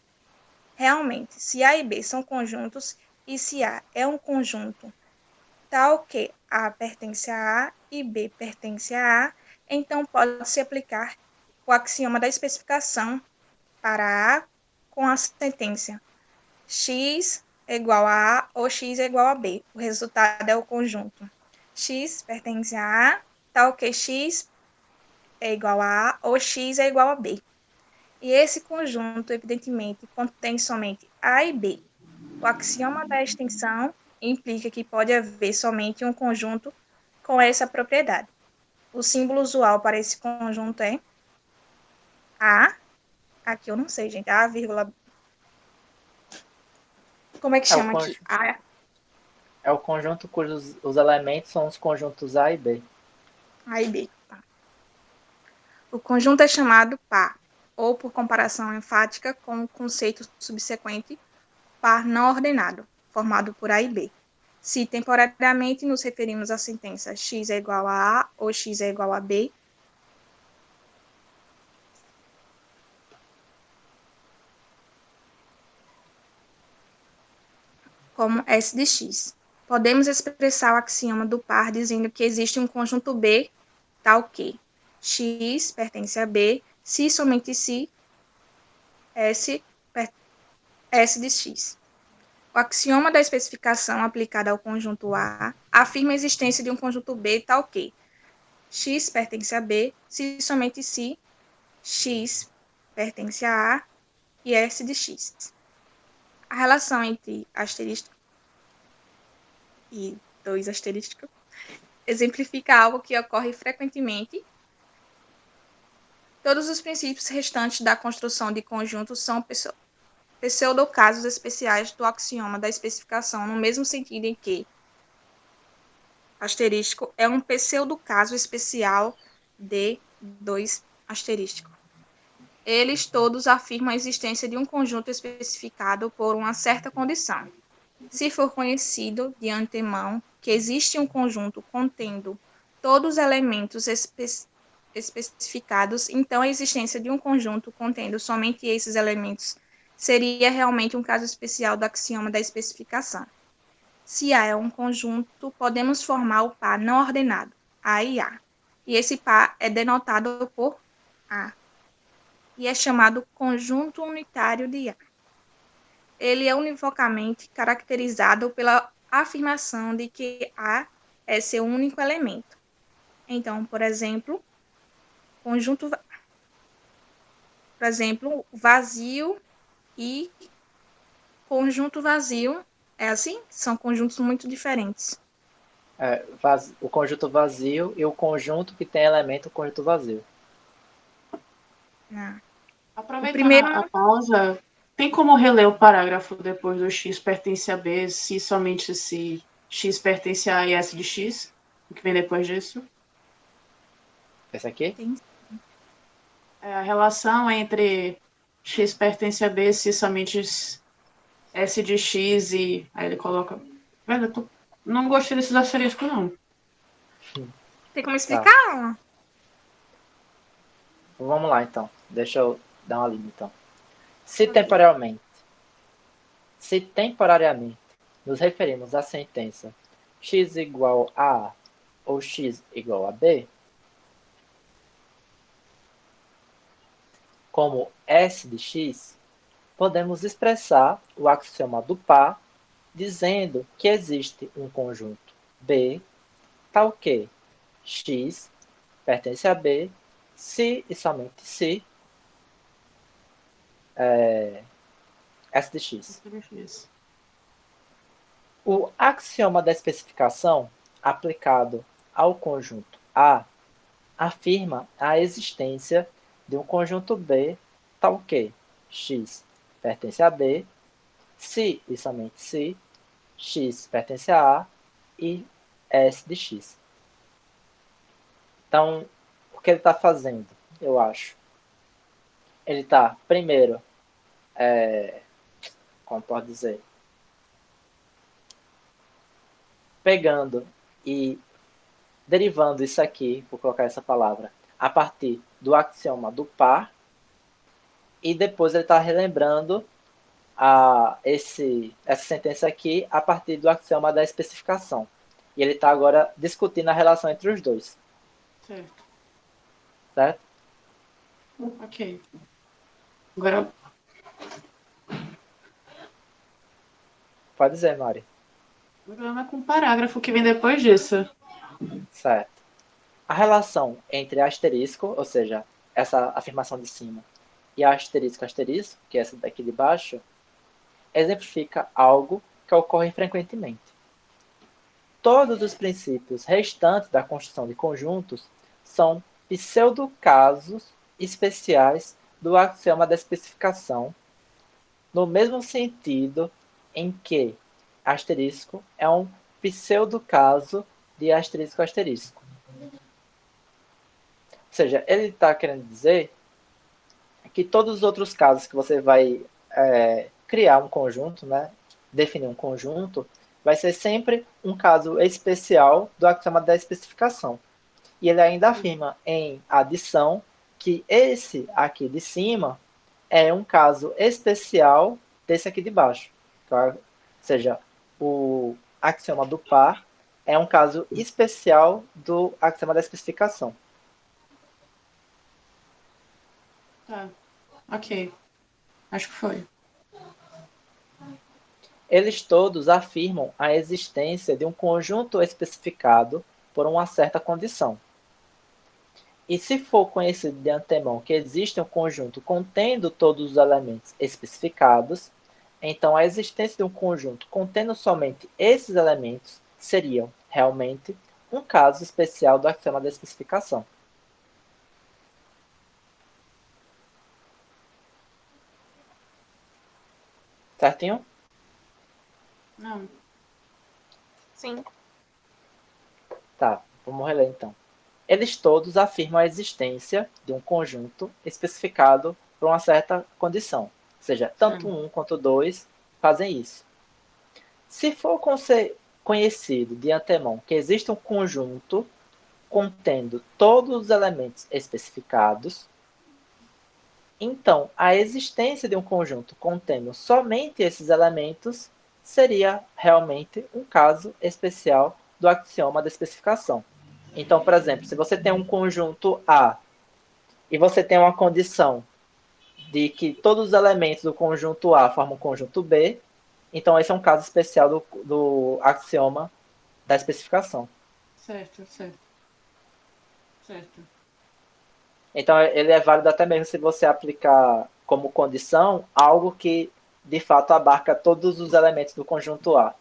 Realmente, se A e B são conjuntos e se A é um conjunto tal que A pertence a A e B pertence a A, então pode-se aplicar o axioma da especificação para A com a sentença x é igual a A ou x é igual a B. O resultado é o conjunto x pertence a A, tal que x é igual a A ou x é igual a B. E esse conjunto, evidentemente, contém somente A e B. O axioma da extensão implica que pode haver somente um conjunto com essa propriedade. O símbolo usual para esse conjunto é A, aqui eu não sei, gente, A, vírgula. Como é que chama aqui? A. É o conjunto cujos os elementos são os conjuntos A e B. A e B. Tá. O conjunto é chamado par, ou por comparação enfática com o conceito subsequente, par não ordenado, formado por A e B. Se temporariamente nos referimos à sentença x é igual a A ou x é igual a B, como S de x. Podemos expressar o axioma do par dizendo que existe um conjunto B tal que x pertence a B, se somente se S de x. O axioma da especificação aplicada ao conjunto A afirma a existência de um conjunto B tal que X pertence a B se somente se X pertence a A e S de X. A relação entre asterisco e dois asteriscos exemplifica algo que ocorre frequentemente. Todos os princípios restantes da construção de conjuntos são pseudocasos especiais do axioma da especificação, no mesmo sentido em que asterisco é um pseudocaso especial de dois asteriscos. Eles todos afirmam a existência de um conjunto especificado por uma certa condição. Se for conhecido de antemão que existe um conjunto contendo todos os elementos especificados, então a existência de um conjunto contendo somente esses elementos seria realmente um caso especial do axioma da especificação. Se A é um conjunto, podemos formar o par não ordenado, A e A. E esse par é denotado por A. E é chamado conjunto unitário de A. Ele é univocamente caracterizado pela afirmação de que A é seu único elemento. Então, por exemplo, vazio e conjunto vazio. É assim? São conjuntos muito diferentes. O conjunto vazio e o conjunto que tem elemento, o conjunto vazio. Aproveitando a pausa, tem como reler o parágrafo depois do X pertence a B, se somente se X pertence a A e S de X? O que vem depois disso? Esse aqui? Tem. É a relação entre X pertence a B se somente S de X e... Aí ele coloca... Velho, não gostei desses asteriscos, não. Tem como explicar? Vamos lá, então. Deixa eu dar uma lida, então. Se temporariamente nos referimos à sentença x igual a A ou x igual a B, como S de x, podemos expressar o axioma do par dizendo que existe um conjunto B tal que x pertence a B se e somente se S de x. O axioma da especificação aplicado ao conjunto A afirma a existência de um conjunto B tal que x pertence a B se e somente se x pertence a A e S de x. Então, o que ele está fazendo, eu acho? Ele está, primeiro, como pode dizer, pegando e derivando isso aqui, vou colocar essa palavra, a partir do axioma do par, e depois ele está relembrando essa sentença aqui a partir do axioma da especificação. E ele está agora discutindo a relação entre os dois. Certo. Certo? Ok. Agora... Pode dizer, Mari. O problema é com o parágrafo que vem depois disso. Certo. A relação entre asterisco, ou seja, essa afirmação de cima, e asterisco, que é essa daqui de baixo, exemplifica algo que ocorre frequentemente. Todos os princípios restantes da construção de conjuntos são pseudo-casos especiais do axioma da especificação, no mesmo sentido em que asterisco é um pseudo-caso de asterisco. Ou seja, ele está querendo dizer que todos os outros casos que você vai criar um conjunto, né, definir um conjunto, vai ser sempre um caso especial do axioma da especificação. E ele ainda afirma em adição que esse aqui de cima é um caso especial desse aqui de baixo. Tá? Ou seja, o axioma do par é um caso especial do axioma da especificação. Tá. Ok. Acho que foi. Eles todos afirmam a existência de um conjunto especificado por uma certa condição. E se for conhecido de antemão que existe um conjunto contendo todos os elementos especificados, então a existência de um conjunto contendo somente esses elementos seria realmente um caso especial do axioma da especificação. Certinho? Não. Sim. Tá, vamos reler então. Eles todos afirmam a existência de um conjunto especificado por uma certa condição. Ou seja, tanto um quanto dois fazem isso. Se for conhecido de antemão que existe um conjunto contendo todos os elementos especificados, então a existência de um conjunto contendo somente esses elementos seria realmente um caso especial do axioma da especificação. Então, por exemplo, se você tem um conjunto A e você tem uma condição de que todos os elementos do conjunto A formam o conjunto B, então esse é um caso especial do axioma da especificação. Certo, certo. Certo. Então ele é válido até mesmo se você aplicar como condição algo que de fato abarca todos os elementos do conjunto A.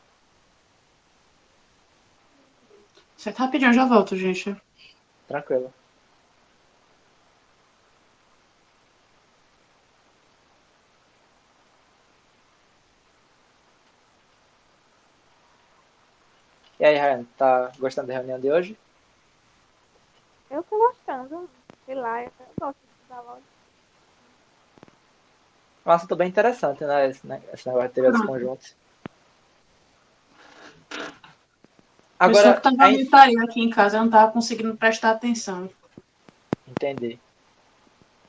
Certo, rapidinho, eu já volto, gente. Tranquilo. E aí, Ryan, tá gostando da reunião de hoje? Eu tô gostando. Sei lá, eu gosto de estudar logo. É um assunto bem interessante, né? Esse negócio de teoria dos conjuntos. Pessoa Agora, que tava me parindo aqui em casa, eu não tava conseguindo prestar atenção. entendi.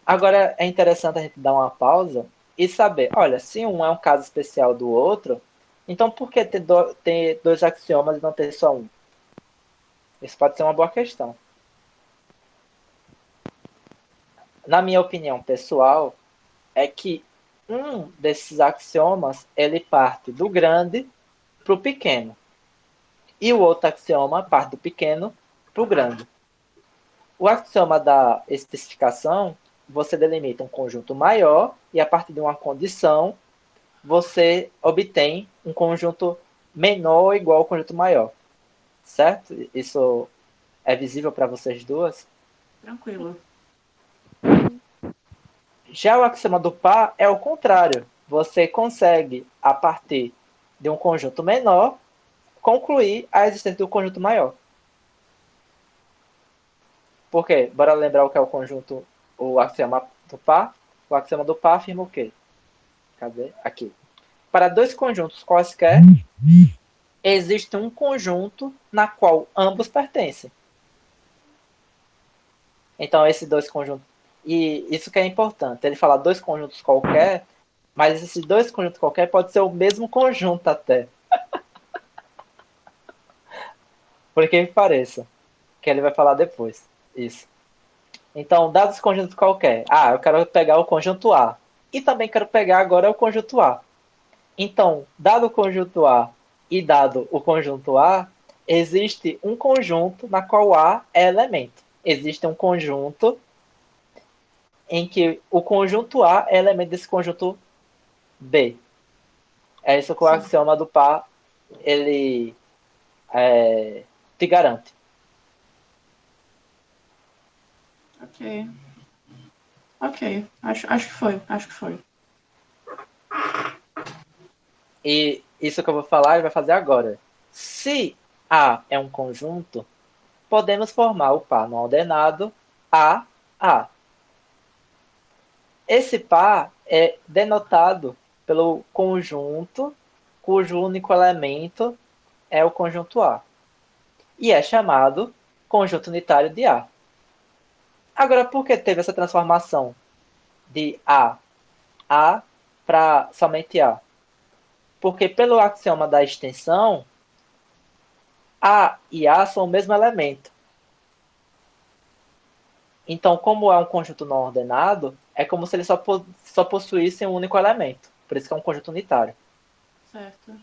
Agora é interessante a gente dar uma pausa e saber, olha, se um é um caso especial do outro, então por que ter dois axiomas e não ter só um? Isso pode ser uma boa questão. Na minha opinião pessoal, é que um desses axiomas ele parte do grande para o pequeno. E o outro axioma parte do pequeno para o grande. O axioma da especificação, você delimita um conjunto maior e a partir de uma condição, você obtém um conjunto menor ou igual ao conjunto maior. Certo? Isso é visível para vocês duas? Tranquilo. Já o axioma do par é o contrário. Você consegue, a partir de um conjunto menor, concluir a existência do conjunto maior. Por quê? Bora lembrar o que é o conjunto, o axioma do par? O axioma do par afirma o quê? Cadê? Aqui. Para dois conjuntos quaisquer, existe um conjunto na qual ambos pertencem. Então, esses dois conjuntos. E isso que é importante. Ele fala dois conjuntos qualquer, mas esses dois conjuntos qualquer pode ser o mesmo conjunto até. Por que pareça. Que ele vai falar depois. Isso. Então, dados conjuntos qualquer. Ah, eu quero pegar o conjunto A. E também quero pegar agora o conjunto A. Então, dado o conjunto A e dado o conjunto A, existe um conjunto na qual A é elemento. Existe um conjunto em que o conjunto A é elemento desse conjunto B. É isso que o axioma do par ele te garante. Ok. Ok. Acho que foi. Acho que foi. E isso que eu vou falar, ele vai fazer agora. Se A é um conjunto, podemos formar o par não ordenado A. Esse par é denotado pelo conjunto cujo único elemento é o conjunto A. E é chamado conjunto unitário de A. Agora, por que teve essa transformação de A para somente A? Porque pelo axioma da extensão, A e A são o mesmo elemento. Então, como é um conjunto não ordenado, é como se eles só possuíssem um único elemento. Por isso que é um conjunto unitário. Certo.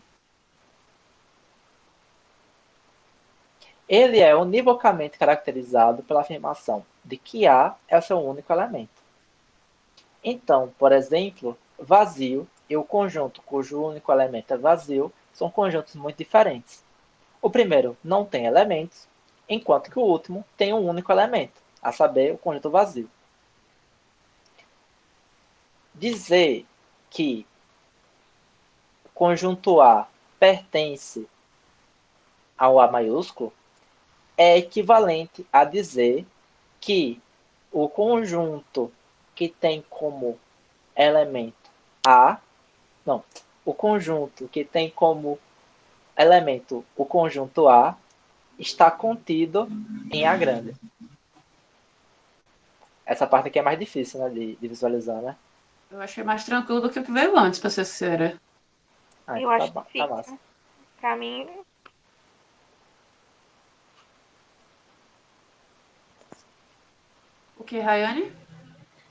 Ele é univocamente caracterizado pela afirmação de que A é o seu único elemento. Então, por exemplo, vazio e o conjunto cujo único elemento é vazio são conjuntos muito diferentes. O primeiro não tem elementos, enquanto que o último tem um único elemento, a saber, o conjunto vazio. Dizer que o conjunto A pertence ao A maiúsculo é equivalente a dizer que o conjunto que tem como elemento A, não, o conjunto que tem como elemento o conjunto A está contido em A grande. Essa parte aqui é mais difícil, né, de visualizar, né? Eu achei mais tranquilo do que o que veio antes, pra ser sincera. Ah, Eu então acho tá, tá massa. difícil. Pra mim, O que, Rayane?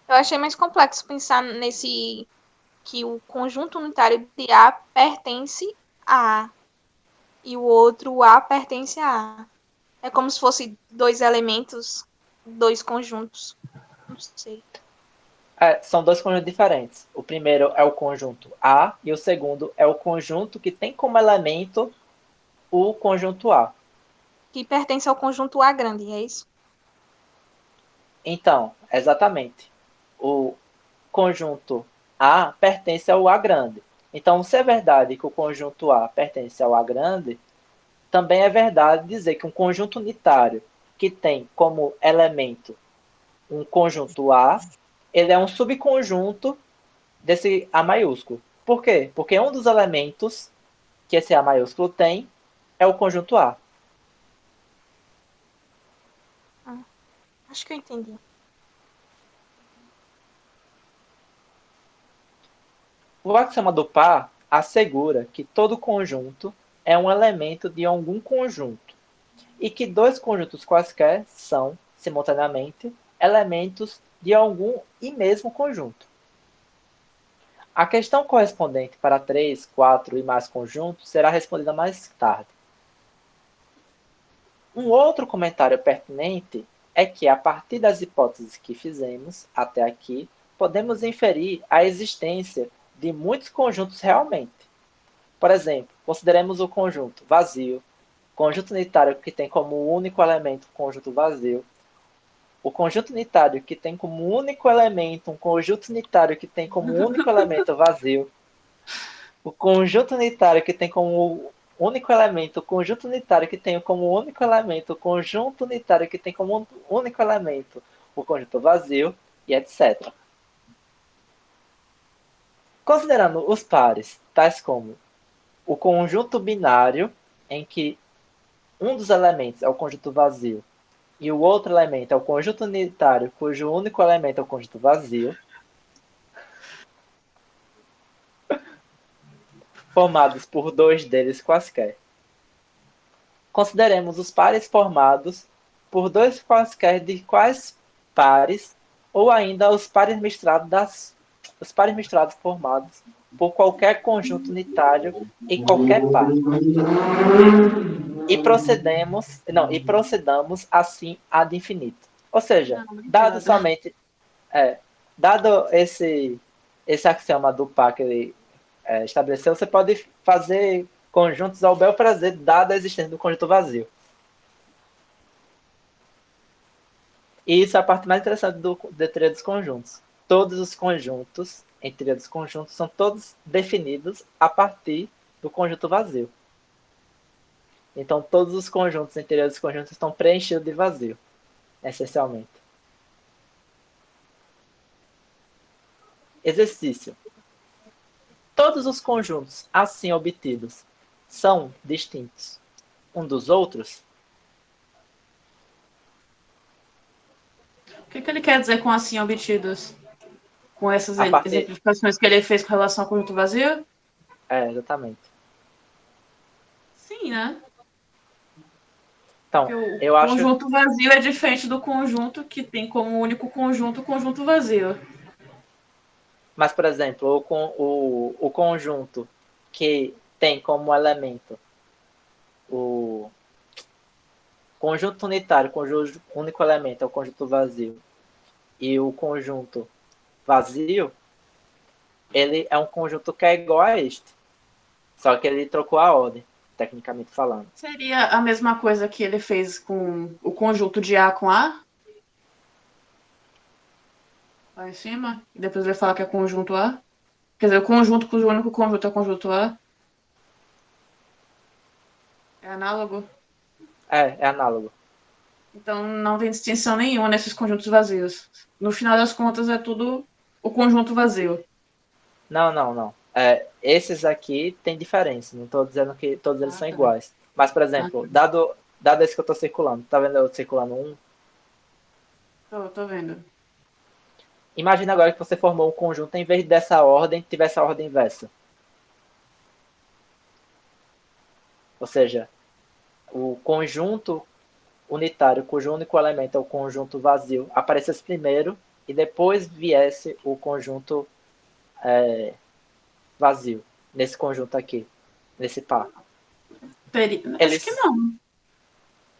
Eu achei mais complexo pensar nesse que o conjunto unitário de A pertence a A e o outro A pertence a A. É como se fosse dois elementos, dois conjuntos. Não sei. São dois conjuntos diferentes. O primeiro é o conjunto A e o segundo é o conjunto que tem como elemento o conjunto A. Que pertence ao conjunto A grande, é isso? Então, exatamente. O conjunto A pertence ao A grande. Então, se é verdade que o conjunto A pertence ao A grande, também é verdade dizer que um conjunto unitário que tem como elemento um conjunto A, ele é um subconjunto desse A maiúsculo. Por quê? Porque um dos elementos que esse A maiúsculo tem é o conjunto A. Acho que eu entendi. O axioma do par assegura que todo conjunto é um elemento de algum conjunto e que dois conjuntos quaisquer são, simultaneamente, elementos de algum e mesmo conjunto. A questão correspondente para 3, 4 e mais conjuntos será respondida mais tarde. Um outro comentário pertinente é que, a partir das hipóteses que fizemos até aqui, podemos inferir a existência de muitos conjuntos realmente. Por exemplo, consideremos o conjunto vazio, conjunto unitário que tem como único elemento o conjunto vazio, o conjunto unitário que tem como único elemento um conjunto unitário que tem como único elemento vazio, o conjunto unitário que tem como único elemento o conjunto unitário que tem como único elemento o conjunto unitário que tem como único elemento o conjunto vazio, e etc. Considerando os pares, tais como o conjunto binário, em que um dos elementos é o conjunto vazio e o outro elemento é o conjunto unitário, cujo único elemento é o conjunto vazio, formados por dois deles quaisquer. Consideremos os pares formados por dois quaisquer de quais pares, ou ainda os pares misturados formados por qualquer conjunto unitário em qualquer par. E procedamos assim ad infinito. Ou seja, dado somente dado esse axioma do par que ele estabeleceu, você pode fazer conjuntos ao bel prazer, dada a existência do conjunto vazio. E isso é a parte mais interessante da teoria dos conjuntos. Todos os conjuntos, em teoria dos conjuntos, são todos definidos a partir do conjunto vazio. Então, todos os conjuntos em teoria dos conjuntos estão preenchidos de vazio, essencialmente. Exercício. Todos os conjuntos assim obtidos são distintos um dos outros? O que ele quer dizer com assim obtidos? Com essas A partir... exemplificações que ele fez com relação ao conjunto vazio? Exatamente. Sim, né? Então, Porque o eu acho... conjunto vazio é diferente do conjunto que tem como único conjunto o conjunto vazio. Mas, por exemplo, o conjunto que tem como elemento o conjunto unitário, conjunto único elemento é o conjunto vazio, e o conjunto vazio, ele é um conjunto que é igual a este. Só que ele trocou a ordem, tecnicamente falando. Seria a mesma coisa que ele fez com o conjunto de A com A? Lá em cima? E depois ele fala que é conjunto A? Quer dizer, o conjunto cujo único conjunto é conjunto A? É análogo? É análogo. Então não tem distinção nenhuma nesses conjuntos vazios. No final das contas é tudo o conjunto vazio. Não. Esses aqui tem diferença. Não estou dizendo que todos eles são Tá. iguais. Mas, por exemplo, dado esse que eu estou circulando, tá vendo eu circulando um? Tô vendo. Imagina agora que você formou um conjunto, em vez dessa ordem, tivesse a ordem inversa. Ou seja, o conjunto unitário, cujo único elemento é o conjunto vazio, aparecesse primeiro e depois viesse o conjunto vazio, nesse conjunto aqui, nesse par. Acho que não.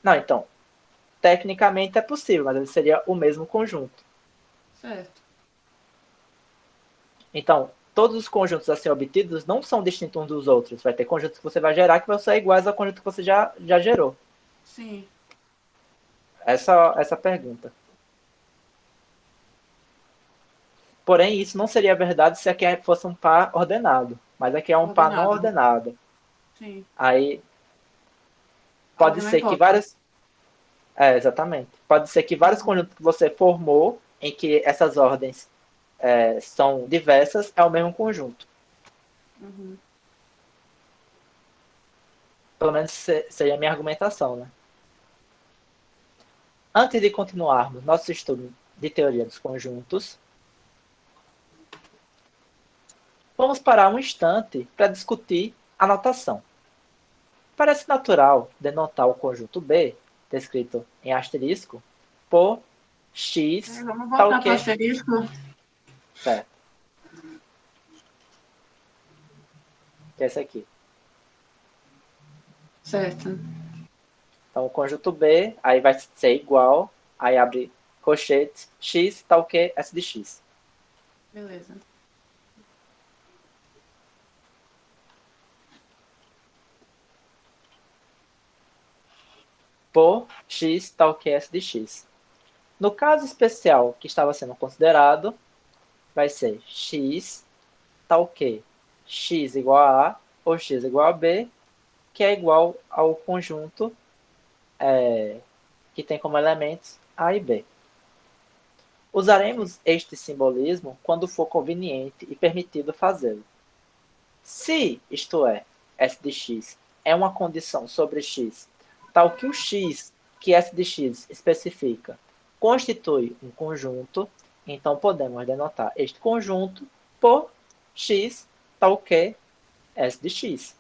Não, então, tecnicamente é possível, mas ele seria o mesmo conjunto. Certo. Então, todos os conjuntos assim obtidos não são distintos uns dos outros. Vai ter conjuntos que você vai gerar que vão ser iguais ao conjunto que você já gerou. Sim. Essa pergunta. Porém, isso não seria verdade se aqui fosse um par ordenado. Mas aqui é um par não ordenado. Sim. Aí pode ser que vários. Exatamente. Pode ser que vários conjuntos que você formou, em que essas ordens são diversas, é o mesmo conjunto. Uhum. Pelo menos seria a minha argumentação, né? Antes de continuarmos nosso estudo de teoria dos conjuntos, vamos parar um instante para discutir a notação. Parece natural denotar o conjunto B, descrito em asterisco, por x Vamos tal voltar para o que... asterisco. Certo. Que é esse aqui. Certo. Então, o conjunto B, aí vai ser igual, aí abre colchete, x tal que S de x. Beleza. Por x tal que S de x. No caso especial que estava sendo considerado, vai ser x tal que x igual a A ou x igual a B, que é igual ao conjunto que tem como elementos A e B. Usaremos este simbolismo quando for conveniente e permitido fazê-lo. Se, isto é, S de x é uma condição sobre x, tal que o x que S de x especifica constitui um conjunto, então podemos denotar este conjunto por x tal que S de x.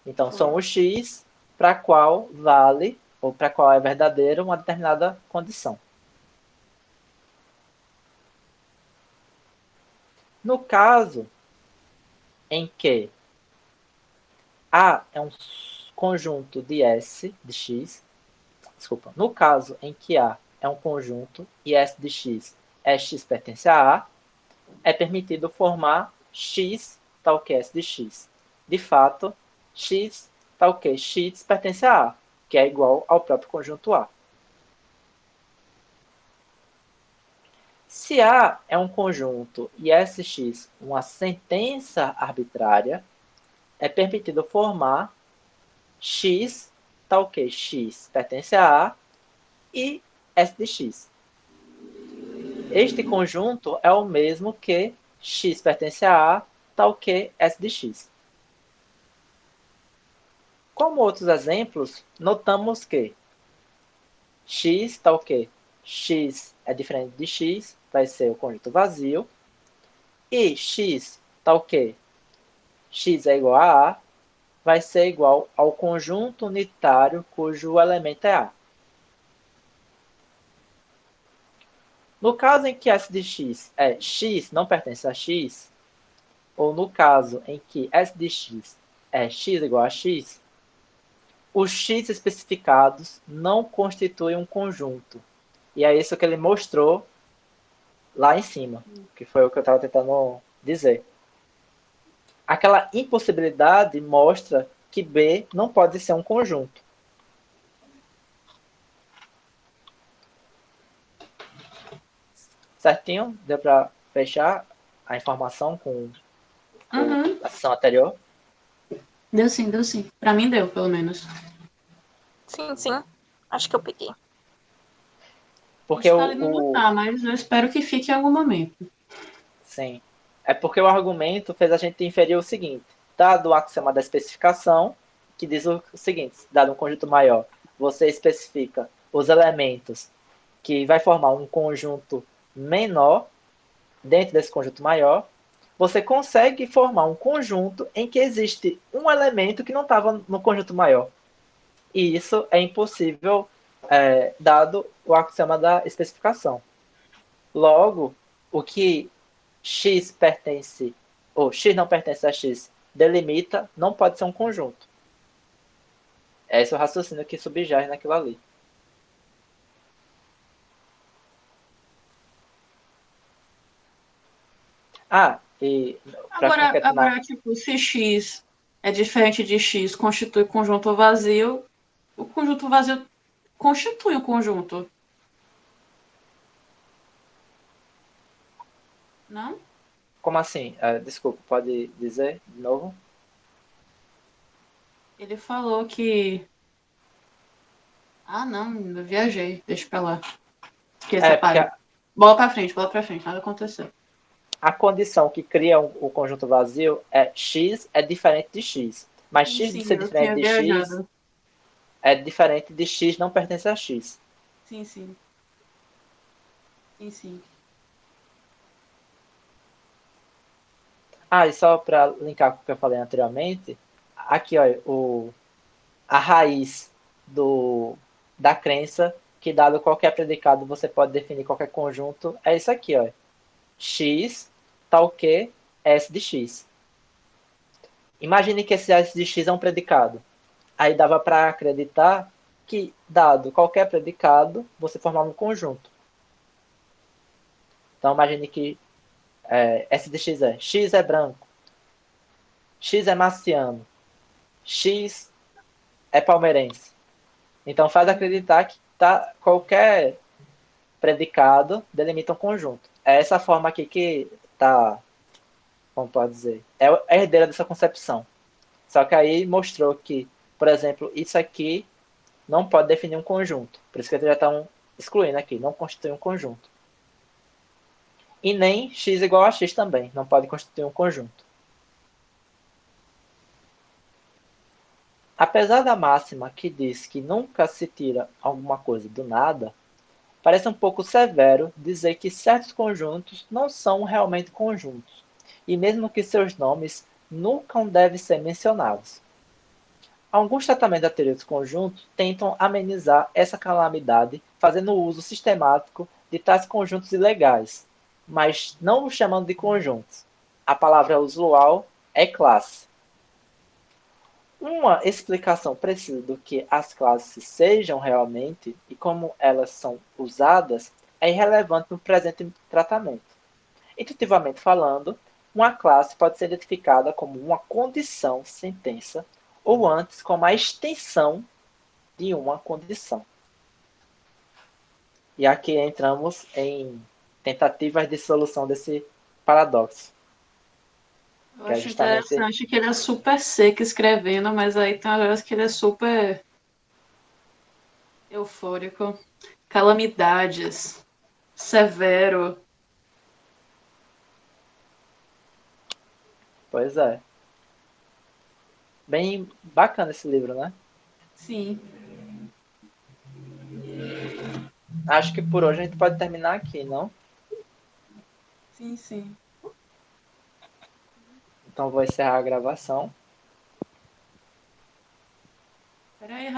Então, são os x para qual vale, ou para qual é verdadeira, uma determinada condição. No caso em que A é um conjunto de S de x, desculpa, no caso em que A é um conjunto e S de x é x pertence a A, é permitido formar x tal que S de x. De fato, x tal que x pertence a A, que é igual ao próprio conjunto A. Se A é um conjunto e Sx uma sentença arbitrária, é permitido formar x tal que x pertence a A e S de x. Este conjunto é o mesmo que x pertence a A tal que S de x. Como outros exemplos, notamos que x tal que x é diferente de x, vai ser o conjunto vazio, e x tal que x é igual a A, vai ser igual ao conjunto unitário cujo elemento é A. No caso em que S de x é x não pertence a x, ou no caso em que S de x é x igual a x, os x especificados não constituem um conjunto. E é isso que ele mostrou lá em cima, que foi o que eu estava tentando dizer. Aquela impossibilidade mostra que B não pode ser um conjunto. Certinho? Deu para fechar a informação com a sessão anterior? Deu sim, deu sim. Pra mim deu, pelo menos. Sim, sim. Acho que eu peguei. Porque Está ali no lugar, mas eu espero que fique em algum momento. Sim. É porque o argumento fez a gente inferir o seguinte: dado o axioma da especificação, que diz o seguinte: dado um conjunto maior, você especifica os elementos que vai formar um conjunto menor dentro desse conjunto maior, você consegue formar um conjunto em que existe um elemento que não estava no conjunto maior. E isso é impossível, dado o axioma da especificação. Logo, o que x pertence, ou x não pertence a x, delimita, não pode ser um conjunto. Esse é o raciocínio que subjaz naquilo ali. Ah, e para concatenar. Agora, tipo, se x é diferente de x, constitui conjunto vazio, o conjunto vazio constitui o conjunto. Não? Como assim? Desculpa, pode dizer de novo? Ele falou que. Ah, não, eu viajei. Deixa pra lá. Esqueça a Porque página. Bola pra frente, nada aconteceu. a condição que cria o conjunto vazio é x é diferente de x. Mas Sim, x de sim, ser eu diferente tinha de x viajado. é diferente de x não pertence a x. Sim, sim. Sim, sim. Ah, e só para linkar com o que eu falei anteriormente, aqui ó, a raiz da crença que dado qualquer predicado você pode definir qualquer conjunto é isso aqui, ó. X tal que S de X. Imagine que esse S de X é um predicado. Aí dava para acreditar que, dado qualquer predicado, você formava um conjunto. Então imagine que S de X é branco, X é marciano, X é palmeirense. Então faz acreditar que qualquer predicado delimita um conjunto. É essa forma aqui que está, como pode dizer, é a herdeira dessa concepção. Só que aí mostrou que, por exemplo, isso aqui não pode definir um conjunto. Por isso que eles já estão excluindo aqui, não constitui um conjunto. E nem x igual a x também, não pode constituir um conjunto. Apesar da máxima que diz que nunca se tira alguma coisa do nada, parece um pouco severo dizer que certos conjuntos não são realmente conjuntos, e mesmo que seus nomes nunca devem ser mencionados. Alguns tratamentos da teoria dos conjuntos tentam amenizar essa calamidade fazendo uso sistemático de tais conjuntos ilegais, mas não os chamando de conjuntos. A palavra usual é classe. Uma explicação precisa do que as classes sejam realmente e como elas são usadas é irrelevante no presente tratamento. Intuitivamente falando, uma classe pode ser identificada como uma condição sentença ou antes como a extensão de uma condição. E aqui entramos em tentativas de solução desse paradoxo, Eu que é acho justamente interessante que ele é super seco escrevendo, mas aí tem horas que ele é super eufórico. Calamidades. Severo. pois é, bem bacana esse livro, né? Sim. Acho que por hoje a gente pode terminar aqui, não? Sim, sim. Então vou encerrar a gravação. Peraí,